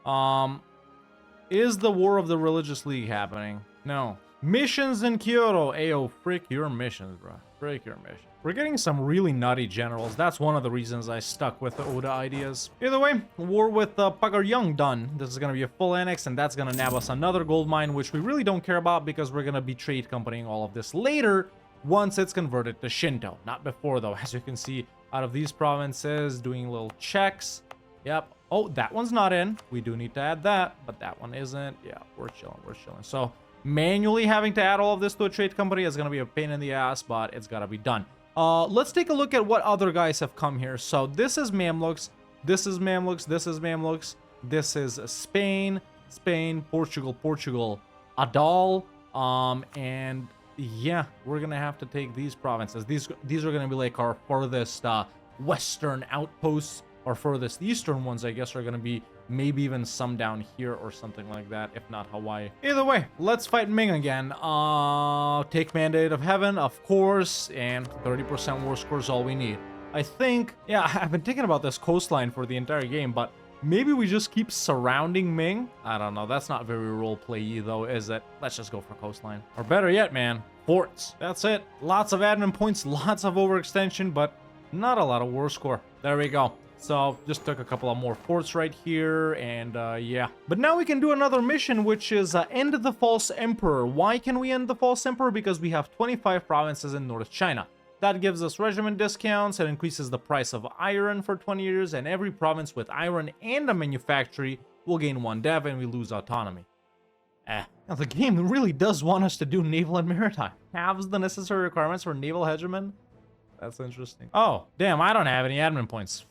is the War of the Religious League happening? No. Missions in Kyoto. Ayo, frick your missions, bro. Frick your missions. We're getting some really nutty generals. That's one of the reasons I stuck with the Oda ideas. Either way, war with Pugger Young done. This is going to be a full annex, and that's going to nab us another gold mine, which we really don't care about because we're going to be trade companying all of this later once it's converted to Shinto. Not before, though. As you can see, out of these provinces, doing little checks. Yep. Oh, that one's not in. We do need to add that, but that one isn't. Yeah, we're chilling. We're chilling. So... manually having to add all of this to a trade company is going to be a pain in the ass, but it's got to be done. Let's take a look at what other guys have come here. So this is Mamluks, this is Mamluks, this is Mamluks, this is Spain, Portugal, Adal, and yeah, we're going to have to take these provinces. These are going to be like our furthest western outposts. Our furthest eastern ones, I guess, are going to be maybe even some down here or something like that, if not Hawaii. Either way, let's fight Ming again. Take Mandate of Heaven, of course, and 30% war score is all we need. I think, yeah, I've been thinking about this coastline for the entire game, but maybe we just keep surrounding Ming? I don't know, that's not very roleplay-y though, is it? Let's just go for coastline. Or better yet, man, forts. That's it. Lots of admin points, lots of overextension, but not a lot of war score. There we go. So just took a couple of more forts right here, and yeah. But now we can do another mission, which is end the False Emperor. Why can we end the False Emperor? Because we have 25 provinces in North China. That gives us regiment discounts, it increases the price of iron for 20 years, and every province with iron and a manufactory will gain 1 dev, and we lose autonomy. Now the game really does want us to do naval and maritime. Halves the necessary requirements for naval hegemon? That's interesting. Oh, damn, I don't have any admin points.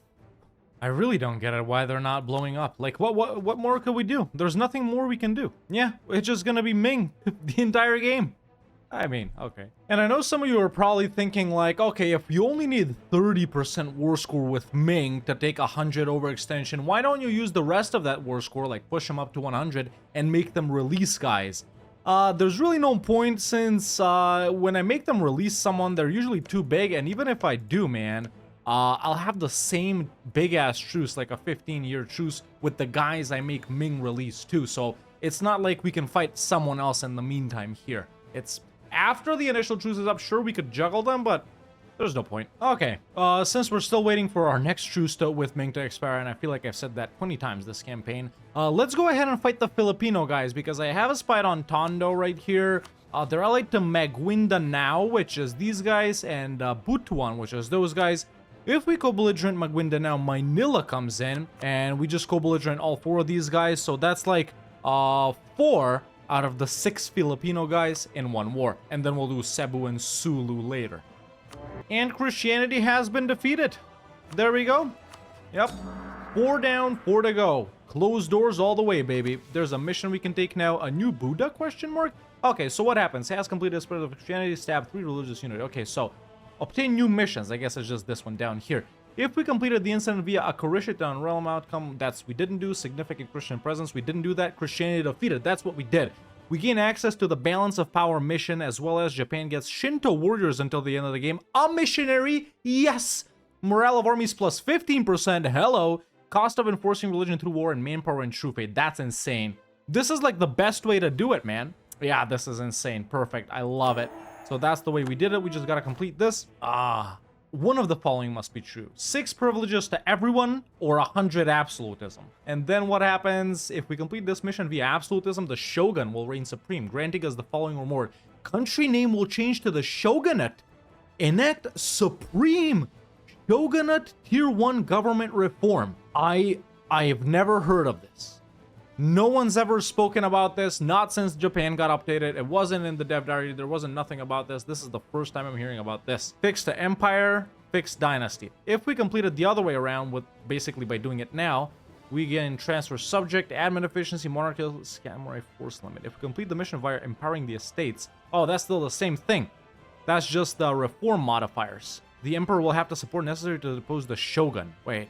I really don't get it why they're not blowing up. Like, what more could we do? There's nothing more we can do. Yeah, it's just gonna be Ming the entire game. I mean, okay. And I know some of you are probably thinking like, okay, if you only need 30% war score with Ming to take 100 overextension, why don't you use the rest of that war score, like push them up to 100 and make them release guys? There's really no point since when I make them release someone, they're usually too big, and even if I do, man, I'll have the same big-ass truce, like a 15-year truce, with the guys I make Ming release too, so it's not like we can fight someone else in the meantime here. It's after the initial truce is up, sure, we could juggle them, but there's no point. Okay, since we're still waiting for our next truce with Ming to expire, and I feel like I've said that 20 times this campaign, let's go ahead and fight the Filipino guys, because I have a spy on Tondo right here. They're allied to Maguindanao, which is these guys, and Butuan, which is those guys. If we co-belligerent Maguindanao, Manila comes in, and we just co-belligerent all 4 of these guys, so that's like 4 out of the 6 Filipino guys in 1 war. And then we'll do Cebu and Sulu later. And Christianity has been defeated. There we go. Yep. 4 down, 4 to go. Closed doors all the way, baby. There's a mission we can take now. A new Buddha, question mark? Okay, so what happens? Has completed a spread of Christianity, stabbed 3 religious units. Okay, so obtain new missions. I guess it's just this one down here. If we completed the incident via a Kurishita realm outcome, we didn't do. Significant Christian presence, we didn't do that. Christianity defeated, that's what we did. We gain access to the balance of power mission, as well as Japan gets Shinto warriors until the end of the game. A missionary, yes! Morale of armies plus 15%. Hello. Cost of enforcing religion through war and manpower and true faith. That's insane. This is like the best way to do it, man. Yeah, this is insane. Perfect. I love it. So that's the way we did it. We just got to complete this. One of the following must be true. 6 privileges to everyone or 100 absolutism. And then what happens if we complete this mission via absolutism? The shogun will reign supreme, granting us the following reward. Country name will change to the shogunate. Enact supreme shogunate tier 1 government reform. I've never heard of this. No one's ever spoken about this, not since Japan got updated. It wasn't in the dev diary. There wasn't nothing about this. This is the first time I'm hearing about this. Fixed to empire, fixed dynasty. If we completed the other way around, with basically by doing it now, we can transfer subject, admin efficiency, monarchical, samurai force limit. If we complete the mission via empowering the estates, oh, that's still the same thing. That's just the reform modifiers. The emperor will have the support necessary to depose the shogun. Wait.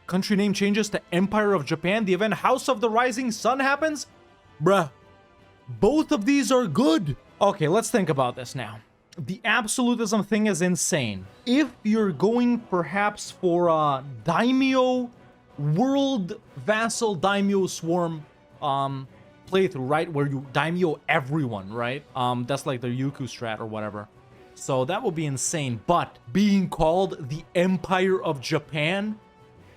Country name changes to Empire of Japan. The event House of the Rising Sun happens? Bruh. Both of these are good. Okay, let's think about this now. The absolutism thing is insane. If you're going perhaps for a daimyo, world vassal daimyo swarm playthrough, right? Where you daimyo everyone, right? That's like the Yuku strat or whatever. So that would be insane. But being called the Empire of Japan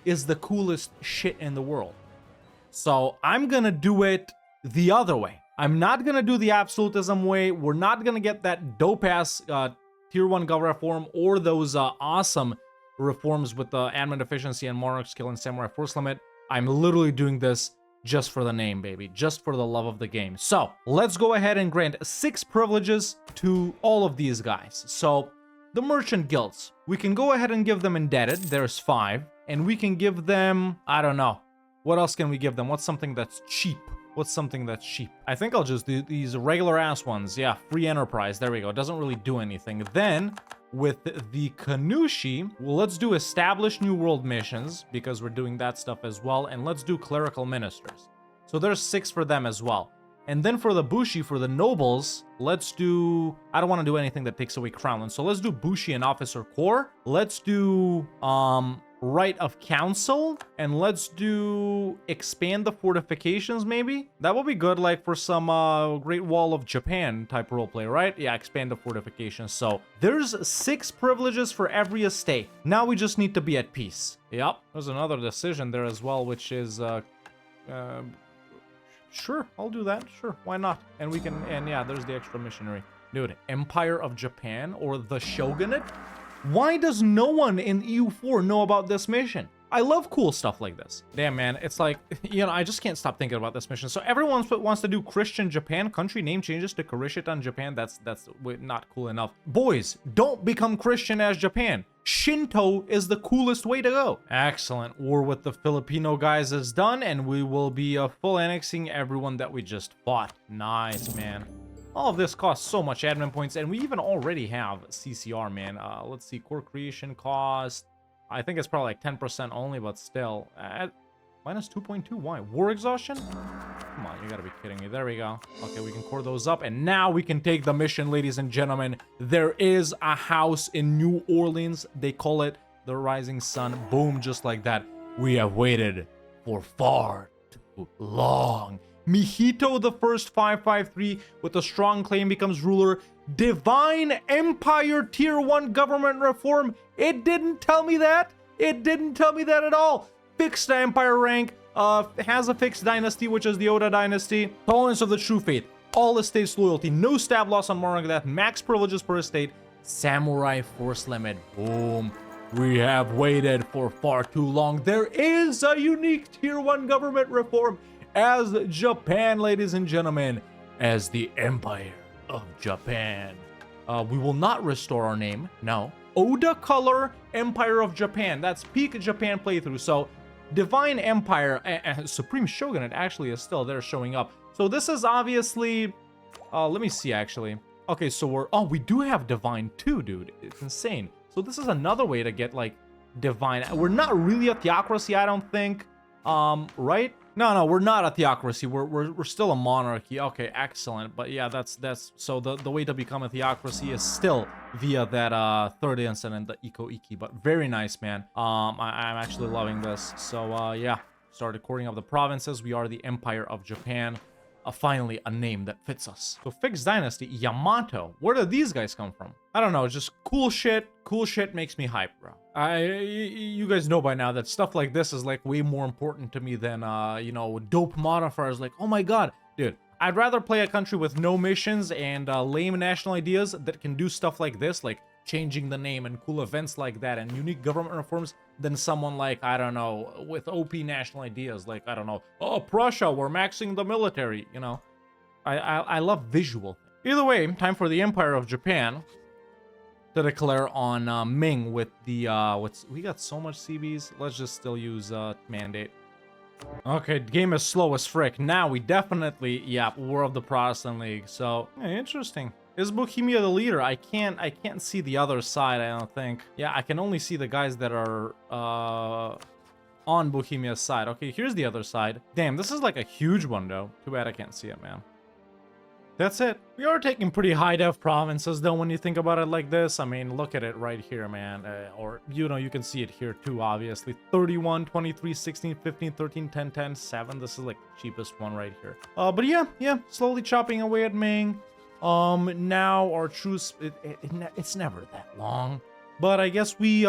is the coolest shit in the world. So I'm gonna do it the other way. I'm not gonna do the absolutism way. We're not gonna get that dope ass tier 1 government reform or those awesome reforms with the admin efficiency and monarch skill and samurai force limit. I'm literally doing this just for the name, baby, just for the love of the game. So let's go ahead and grant 6 privileges to all of these guys. So the merchant guilds, we can go ahead and give them indebted. There's 5. And we can give them, I don't know. What else can we give them? What's something that's cheap? What's something that's cheap? I think I'll just do these regular ass ones. Yeah, free enterprise. There we go. It doesn't really do anything. Then with the Kanushi, well, let's do establish new world missions because we're doing that stuff as well. And let's do clerical ministers. So there's 6 for them as well. And then for the Bushi, for the nobles, let's do... I don't want to do anything that takes away crownland. So let's do Bushi and officer corps. Let's do right of council. And let's do expand the fortifications, maybe? That would be good, like for some Great Wall of Japan type roleplay, right? Yeah, expand the fortifications. So there's 6 privileges for every estate. Now we just need to be at peace. Yep, there's another decision there as well, which is... Sure, I'll do that. Sure, why not? And we can, and yeah, there's the extra missionary. Dude, Empire of Japan or the Shogunate? Why does no one in EU4 know about this mission? I love cool stuff like this. Damn, man, it's like, you know, I just can't stop thinking about this mission. So everyone wants to do Christian Japan. Country name changes to Kirishitan Japan. That's not cool enough. Boys, don't become Christian as Japan. Shinto is the coolest way to go. Excellent. War with the Filipino guys is done, and we will be full annexing everyone that we just fought. Nice, man. All of this costs so much admin points, and we even already have CCR, man. Let's see, core creation cost. I think it's probably like 10% only, but still. Minus 2.2, why? War exhaustion? Come on, you gotta be kidding me. There we go. Okay, we can core those up, and now we can take the mission, ladies and gentlemen. There is a house in New Orleans. They call it the Rising Sun. Boom, just like that. We have waited for far too long. Mihito the First 553 with a strong claim becomes ruler. Divine Empire Tier 1 government reform. It didn't tell me that. It didn't tell me that at all. Fixed empire rank. Has a fixed dynasty, which is the Oda dynasty. Tolerance of the true faith. All estates loyalty. No stab loss on monarch death. Max privileges per estate. Samurai force limit. Boom. We have waited for far too long. There is a unique Tier 1 government reform as Japan, ladies and gentlemen, as the Empire of Japan. We will not restore our name, no. Oda color, Empire of Japan. That's peak Japan playthrough. So Divine Empire, Supreme Shogunate actually is still there showing up. So this is obviously, let me see actually. Okay, so we do have Divine too, dude. It's insane. So this is another way to get like Divine. We're not really a theocracy, I don't think, right? No, we're not a theocracy. We're still a monarchy. Okay, excellent. But yeah, that's so the way to become a theocracy is still via that third incident, the Iko Iki. But very nice, man. I'm actually loving this. So yeah, started courting of the provinces. We are the Empire of Japan. Finally, a name that fits us. So fixed dynasty, Yamato. Where did these guys come from? I don't know. Just cool shit. Cool shit makes me hype, bro. You guys know by now that stuff like this is like way more important to me than you know, dope modifiers. Like, oh my god, dude, I'd rather play a country with no missions and lame national ideas that can do stuff like this, like changing the name and cool events like that and unique government reforms, than someone like, I don't know, with OP national ideas, like, I don't know, oh, Prussia, we're maxing the military, you know. I love visual. Either way, time for the Empire of Japan to declare on Ming with the, we got so much CBs, let's just still use mandate. Okay, game is slow as frick. Now we definitely, yeah, War of the Protestant League, so, yeah, interesting. Is Bohemia the leader? I can't see the other side, I don't think. Yeah, I can only see the guys that are on Bohemia's side. Okay, here's the other side. Damn, this is like a huge one though. Too bad I can't see it, man. That's it. We are taking pretty high def provinces though when you think about it like this. I mean, look at it right here, man. Or, you know, you can see it here too, obviously. 31, 23, 16, 15, 13, 10, 10, 7. This is like the cheapest one right here. But yeah, slowly chopping away at Ming. Now our truce, it's never that long, but I guess we,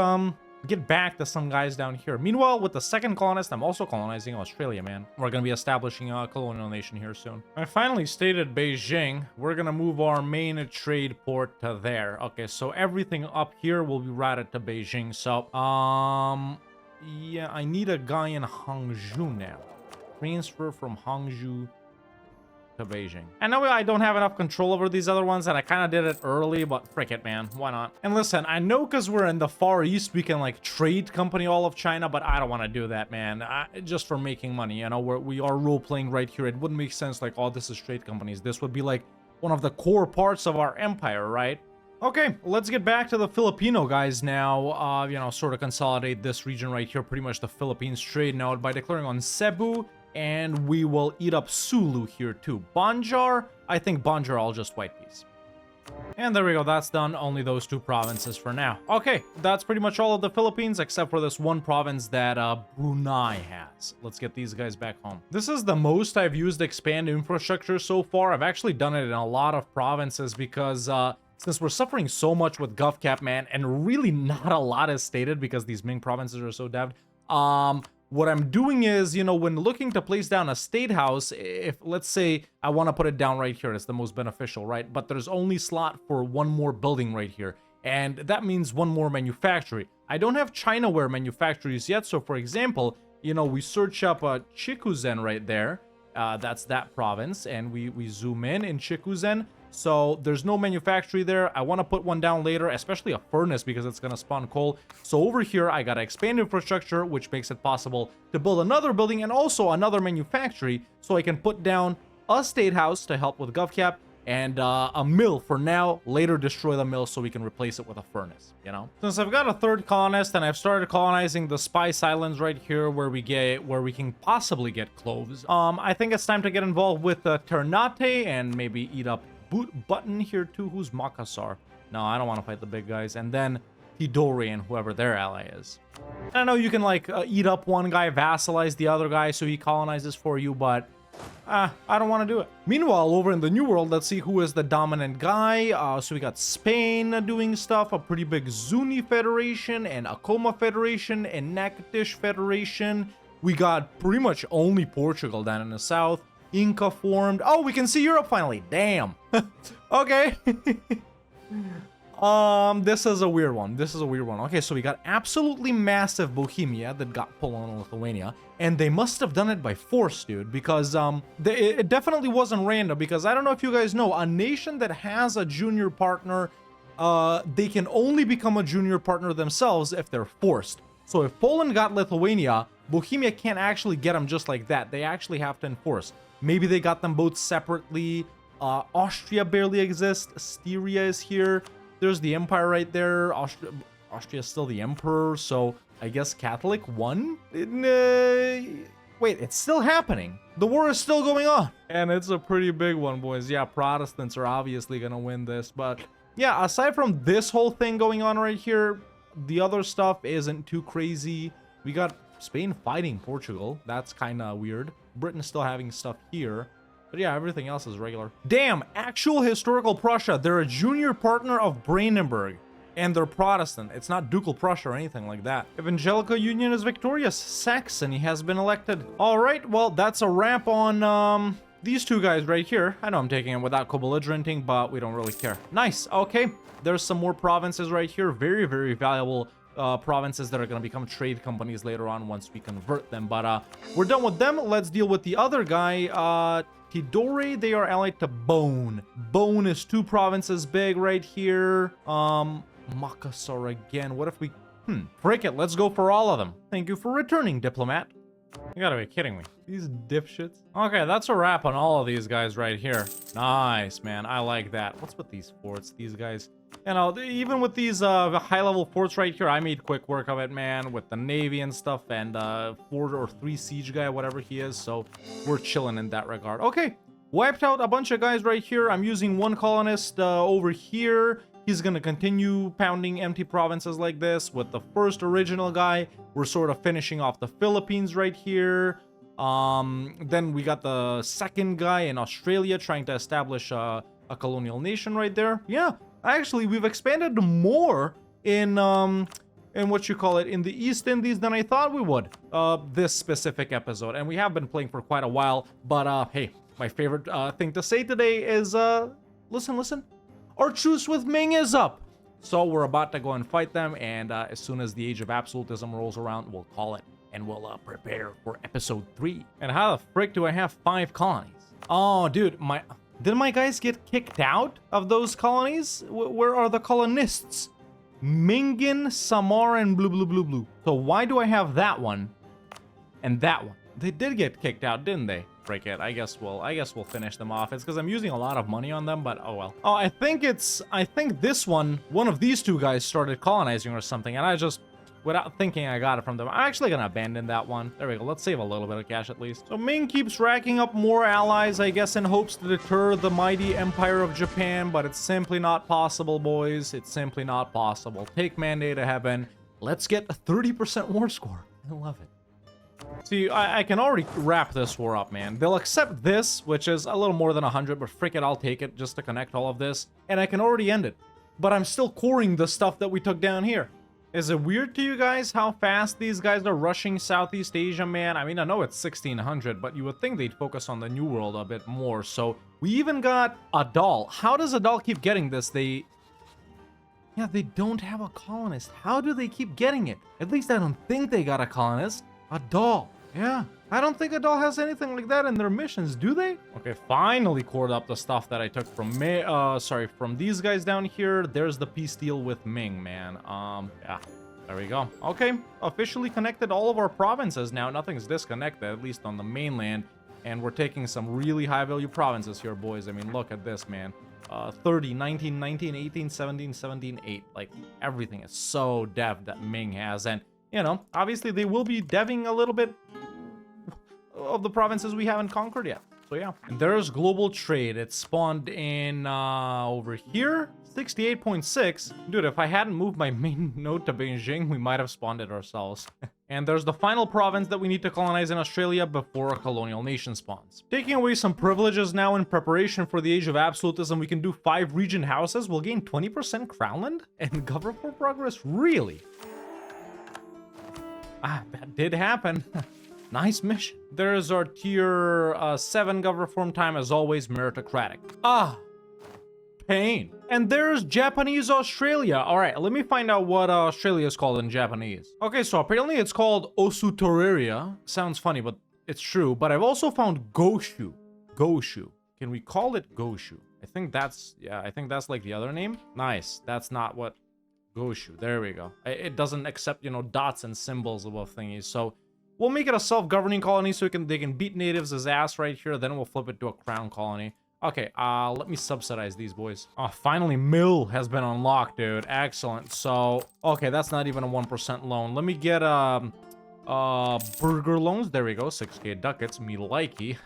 get back to some guys down here. Meanwhile, with the second colonist, I'm also colonizing Australia, man. We're gonna be establishing a colonial nation here soon. I finally stated Beijing. We're gonna move our main trade port to there. Okay, so everything up here will be routed to Beijing. So, yeah, I need a guy in Hangzhou now. Transfer from Hangzhou to Beijing. I know I don't have enough control over these other ones, and I kind of did it early, but frick it, man. Why not? And listen, I know because we're in the Far East, we can, like, trade company all of China, but I don't want to do that, man. Just for making money, you know, we are role-playing right here. It wouldn't make sense, like, oh, this is trade companies. This would be, like, one of the core parts of our empire, right? Okay, let's get back to the Filipino guys now. You know, sort of consolidate this region right here, pretty much the Philippines trade now by declaring on Cebu. And we will eat up Sulu here too. Banjar, I think Banjar all just white peas. And there we go, that's done. Only those two provinces for now. Okay, that's pretty much all of the Philippines, except for this one province that Brunei has. Let's get these guys back home. This is the most I've used expand infrastructure so far. I've actually done it in a lot of provinces because since we're suffering so much with GovCap, man, and really not a lot is stated because these Ming provinces are so devved, what I'm doing is, you know, when looking to place down a state house, if, let's say, I want to put it down right here, it's the most beneficial, right? But there's only slot for one more building right here, and that means one more manufactory. I don't have Chinaware manufactories yet, so for example, you know, we search up Chikuzen right there. That's that province, and we zoom in Chikuzen. So there's no manufactory there. I want to put one down later, especially a furnace because it's going to spawn coal. So over here, I got to expand infrastructure, which makes it possible to build another building and also another manufactory. So I can put down a state house to help with GovCap and a mill for now. Later destroy the mill so we can replace it with a furnace, you know? Since I've got a third colonist and I've started colonizing the Spice Islands right here where we can possibly get cloves, I think it's time to get involved with Ternate and maybe eat up Button here too. Who's Makassar? No, I don't want to fight the big guys. And then Tidori and whoever their ally is. I know you can like eat up one guy, vassalize the other guy so he colonizes for you, but I don't want to do it. Meanwhile, over in the New World, let's see who is the dominant guy. So we got Spain doing stuff, a pretty big Zuni Federation, and Acoma Federation, and Nakatish Federation. We got pretty much only Portugal down in the south. Inca formed. Oh, we can see Europe finally. Damn. Okay. This is a weird one. Okay, so we got absolutely massive Bohemia that got Poland and Lithuania, and they must have done it by force, dude, because it definitely wasn't random, because I don't know if you guys know, a nation that has a junior partner, they can only become a junior partner themselves if they're forced. So if Poland got Lithuania, Bohemia can't actually get them just like that. They actually have to enforce. Maybe they got them both separately. Austria barely exists. Styria is here. There's the empire right there. Austria is still the emperor, so I guess Catholic won? Wait, it's still happening. The war is still going on. And it's a pretty big one, boys. Yeah, Protestants are obviously gonna win this. But yeah, aside from this whole thing going on right here, the other stuff isn't too crazy. We got Spain fighting Portugal. That's kind of weird. Britain still having stuff here. But yeah, everything else is regular. Damn, actual historical Prussia. They're a junior partner of Brandenburg. And they're Protestant. It's not Ducal Prussia or anything like that. Evangelical Union is victorious. Saxony has been elected. All right, well, that's a wrap on these two guys right here. I know I'm taking it without co-belligerenting, but we don't really care. Nice, okay. There's some more provinces right here. Very, very valuable provinces that are going to become trade companies later on once we convert them. But we're done with them. Let's deal with the other guy. Tidore, they are allied to Bone. Bone is 2 provinces big right here. Makassar again. What if we... frick it. Let's go for all of them. Thank you for returning, diplomat. You gotta be kidding me. These dipshits. Okay, that's a wrap on all of these guys right here. Nice, man. I like that. What's with these forts? These guys... You know, even with these high-level forts right here, I made quick work of it, man, with the navy and stuff, and 4 or 3 siege guy, whatever he is, so we're chilling in that regard. Okay, wiped out a bunch of guys right here. I'm using 1 colonist over here. He's gonna continue pounding empty provinces like this. With the first original guy, we're sort of finishing off the Philippines right here. Then we got the second guy in Australia trying to establish a colonial nation right there. Yeah. Actually, we've expanded more in what you call it, in the East Indies than I thought we would, this specific episode. And we have been playing for quite a while, but, hey, my favorite, thing to say today is, listen, our truce with Ming is up. So we're about to go and fight them, and, as soon as the Age of Absolutism rolls around, we'll call it, and we'll, prepare for episode 3. And how the frick do I have 5 colonies? Oh, dude, did my guys get kicked out of those colonies? Where are the colonists? Mingin, Samar, and blue. So why do I have that one and that one? They did get kicked out, didn't they? Frick it. I guess we'll finish them off. It's because I'm using a lot of money on them, but oh well. Oh, I think this one of these 2 guys started colonizing or something, and I just, without thinking, I got it from them. I'm actually gonna abandon that one. There we go. Let's save a little bit of cash at least. So Ming keeps racking up more allies, I guess, in hopes to deter the mighty Empire of Japan, but it's simply not possible, boys. It's simply not possible. Take Mandate to heaven. Let's get a 30% war score. I love it. See, I can already wrap this war up, man. They'll accept this, which is a little more than 100, but frick it, I'll take it just to connect all of this. And I can already end it. But I'm still coring the stuff that we took down here. Is it weird to you guys how fast these guys are rushing Southeast Asia, man? I mean, I know it's 1600, but you would think they'd focus on the New World a bit more. So we even got Adal. How does Adal keep getting this? Yeah, they don't have a colonist. How do they keep getting it? At least I don't think they got a colonist. Adal. Yeah. I don't think Adal has anything like that in their missions, do they? Okay, finally cored up the stuff that I took from from these guys down here. There's the peace deal with Ming, man. Yeah. There we go. Okay, officially connected all of our provinces now. Nothing's disconnected, at least on the mainland. And we're taking some really high-value provinces here, boys. I mean, look at this, man. 30, 19, 19, 18, 17, 17, 8. Like, everything is so dev that Ming has. And, you know, obviously they will be deving a little bit of the provinces we haven't conquered yet. So yeah, and there's global trade. It spawned in over here, 68.6. Dude, if I hadn't moved my main node to Beijing, we might have spawned it ourselves. And there's the final province that we need to colonize in Australia before a colonial nation spawns. Taking away some privileges now in preparation for the Age of Absolutism, we can do 5 region houses. We'll gain 20% crownland and govern for progress. Really? Ah, that did happen. Nice mission. There's our tier 7 government form time, as always, meritocratic. Ah, pain. And there's Japanese Australia. All right, let me find out what Australia is called in Japanese. Okay, so apparently it's called Osutoreria. Sounds funny, but it's true. But I've also found Goshu. Goshu. Can we call it Goshu? I think that's like the other name. Nice. That's not what Goshu. There we go. It doesn't accept, you know, dots and symbols above thingies. So we'll make it a self-governing colony so they can beat natives as ass right here. Then we'll flip it to a crown colony. Okay, let me subsidize these boys. Oh, finally, mill has been unlocked, dude. Excellent. So, okay, that's not even a 1% loan. Let me get Burger loans. There we go. 6k ducats. Me likey.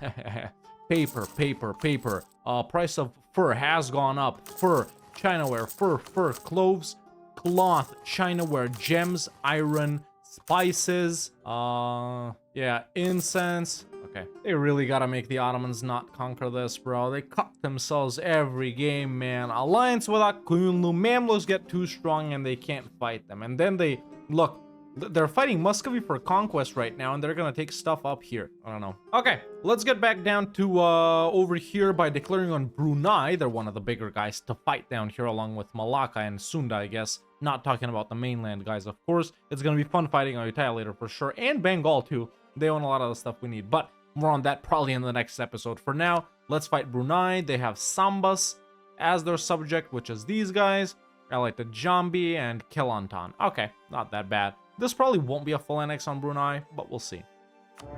Paper, paper, paper. Price of fur has gone up. Fur, Chinaware, fur, cloves, cloth, Chinaware, gems, iron, spices. Yeah, incense. Okay, they really gotta make the Ottomans not conquer this, bro. They cut themselves every game, man. Alliance with Akunlu. Mamluks get too strong and they can't fight them. And then they, look, they're fighting Muscovy for conquest right now, and they're gonna take stuff up here. I don't know. Okay, let's get back down to over here by declaring on Brunei. They're one of the bigger guys to fight down here, along with Malacca and Sunda, I guess. Not talking about the mainland guys, of course. It's gonna be fun fighting Ayutthaya later for sure, and Bengal too. They own a lot of the stuff we need, but more on that probably in the next episode. For now, let's fight Brunei. They have Sambas as their subject, which is these guys. I like the Jambi and Kelantan. Okay, not that bad. This probably won't be a full annex on Brunei, but we'll see.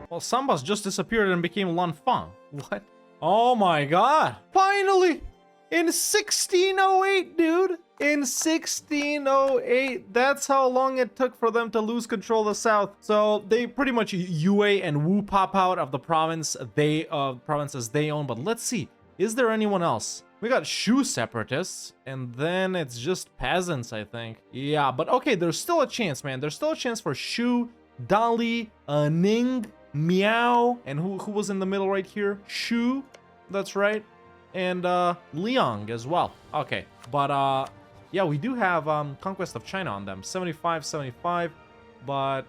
Well, Sambas just disappeared and became Lanfang. What? Oh my god! Finally! In 1608, dude! In 1608! That's how long it took for them to lose control of the south. So they pretty much Yue and Wu pop out of the provinces they own. But let's see, is there anyone else? We got Shu separatists, and then it's just peasants, I think. Yeah, but okay, there's still a chance, man. There's still a chance for Shu, Dali, Ning, Miao, and who was in the middle right here? Shu, that's right, and Liang as well. Okay, but yeah, we do have Conquest of China on them, 75, 75, but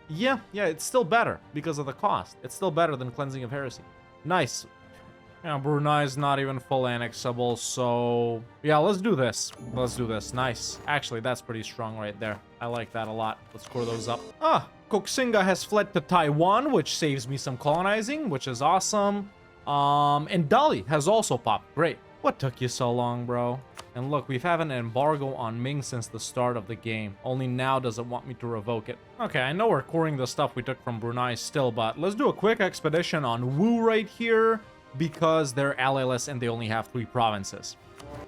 yeah, it's still better because of the cost. It's still better than Cleansing of Heresy. Nice. Yeah, Brunei's not even full annexable, so yeah, let's do this. Let's do this. Nice. Actually, that's pretty strong right there. I like that a lot. Let's score those up. Koxinga has fled to Taiwan, which saves me some colonizing, which is awesome. And Dali has also popped. Great. What took you so long, bro? And look, we've had an embargo on Ming since the start of the game. Only now does it want me to revoke it. Okay, I know we're coring the stuff we took from Brunei still, but let's do a quick expedition on Wu right here, because they're allyless and they only have 3 provinces.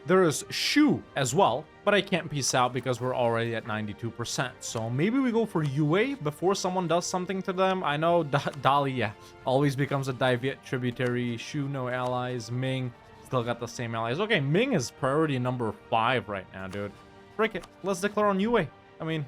There is Shu as well, but I can't peace out because we're already at 92%. So maybe we go for Yue before someone does something to them. I know Dali, yeah, always becomes a Diviet tributary. Shu, no allies. Ming, still got the same allies. Okay, Ming is priority number 5 right now, dude. Frick it. Let's declare on Yue. I mean,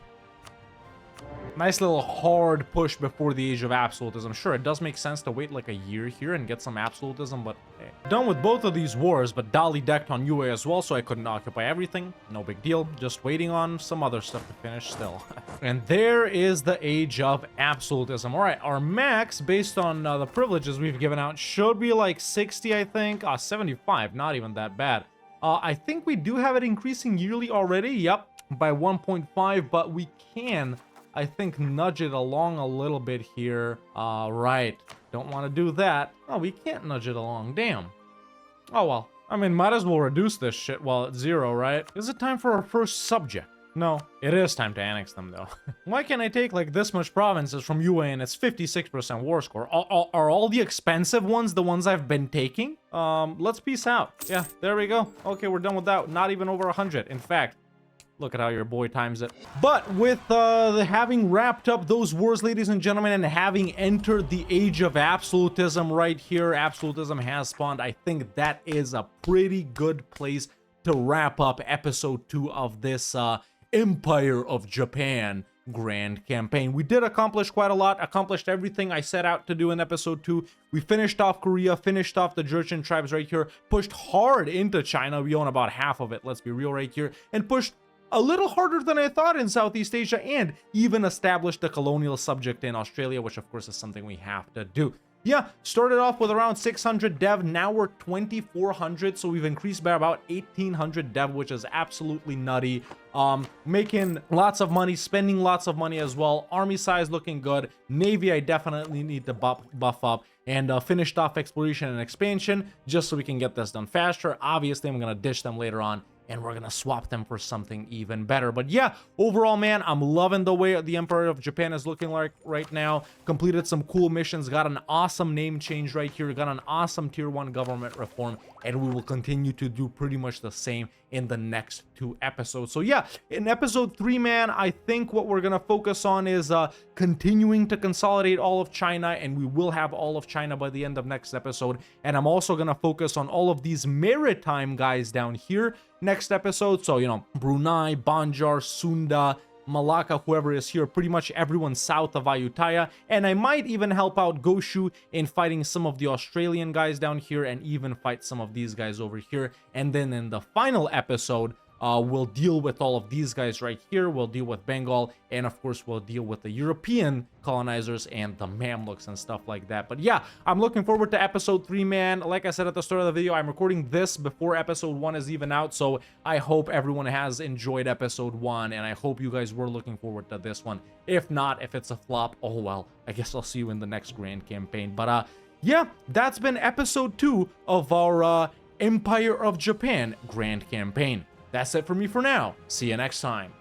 nice little hard push before the Age of Absolutism. Sure, it does make sense to wait like a year here and get some absolutism, but hey. Done with both of these wars, but Dali decked on Yue as well, so I couldn't occupy everything. No big deal. Just waiting on some other stuff to finish still. And there is the Age of Absolutism. All right, our max, based on the privileges we've given out, should be like 60, I think. 75, not even that bad. I think we do have it increasing yearly already. Yep, by 1.5, but we can, I think, nudge it along a little bit here. Right. Don't want to do that. Oh, we can't nudge it along. Damn. Oh, well. I mean, might as well reduce this shit while it's 0, right? Is it time for our first subject? No. It is time to annex them, though. Why can't I take, like, this much provinces from UA and it's 56% war score? Are all the expensive ones the ones I've been taking? Let's peace out. Yeah, there we go. Okay, we're done with that. Not even over 100. In fact, look at how your boy times it. But with having wrapped up those wars, ladies and gentlemen, and having entered the Age of Absolutism right here, Absolutism has spawned. I think that is a pretty good place to wrap up episode 2 of this Empire of Japan grand campaign. We did accomplish quite a lot, accomplished everything I set out to do in episode 2. We finished off Korea, finished off the Jurchen tribes right here, pushed hard into China. We own about half of it, let's be real right here, and pushed a little harder than I thought in Southeast Asia, and even established a colonial subject in Australia, which of course is something we have to do. Yeah, started off with around 600 dev, now we're 2,400, so we've increased by about 1,800 dev, which is absolutely nutty. Making lots of money, spending lots of money as well. Army size looking good. Navy I definitely need to buff up. And finished off exploration and expansion, just so we can get this done faster. Obviously, I'm gonna ditch them later on, and we're gonna swap them for something even better. But yeah, overall, man, I'm loving the way the Empire of Japan is looking like right now. Completed some cool missions, got an awesome name change right here, got an awesome tier 1 government reform, and we will continue to do pretty much the same in the next 2 episodes. So yeah, in episode 3, man, I think what we're gonna focus on is continuing to consolidate all of China, and we will have all of China by the end of next episode. And I'm also gonna focus on all of these maritime guys down here next episode. So, you know, Brunei, Banjar, Sunda, Malacca, whoever is here, pretty much everyone south of Ayutthaya. And I might even help out Goshu in fighting some of the Australian guys down here, and even fight some of these guys over here. And then in the final episode, we'll deal with all of these guys right here. We'll deal with Bengal, and of course we'll deal with the European colonizers and the Mamluks and stuff like that. But yeah, I'm looking forward to episode 3, man. Like I said at the start of the video, I'm recording this before episode 1 is even out, so I hope everyone has enjoyed episode 1, and I hope you guys were looking forward to this one. If not, if it's a flop, oh well, I guess I'll see you in the next grand campaign. But yeah, that's been episode 2 of our Empire of Japan grand campaign. That's it for me for now. See you next time.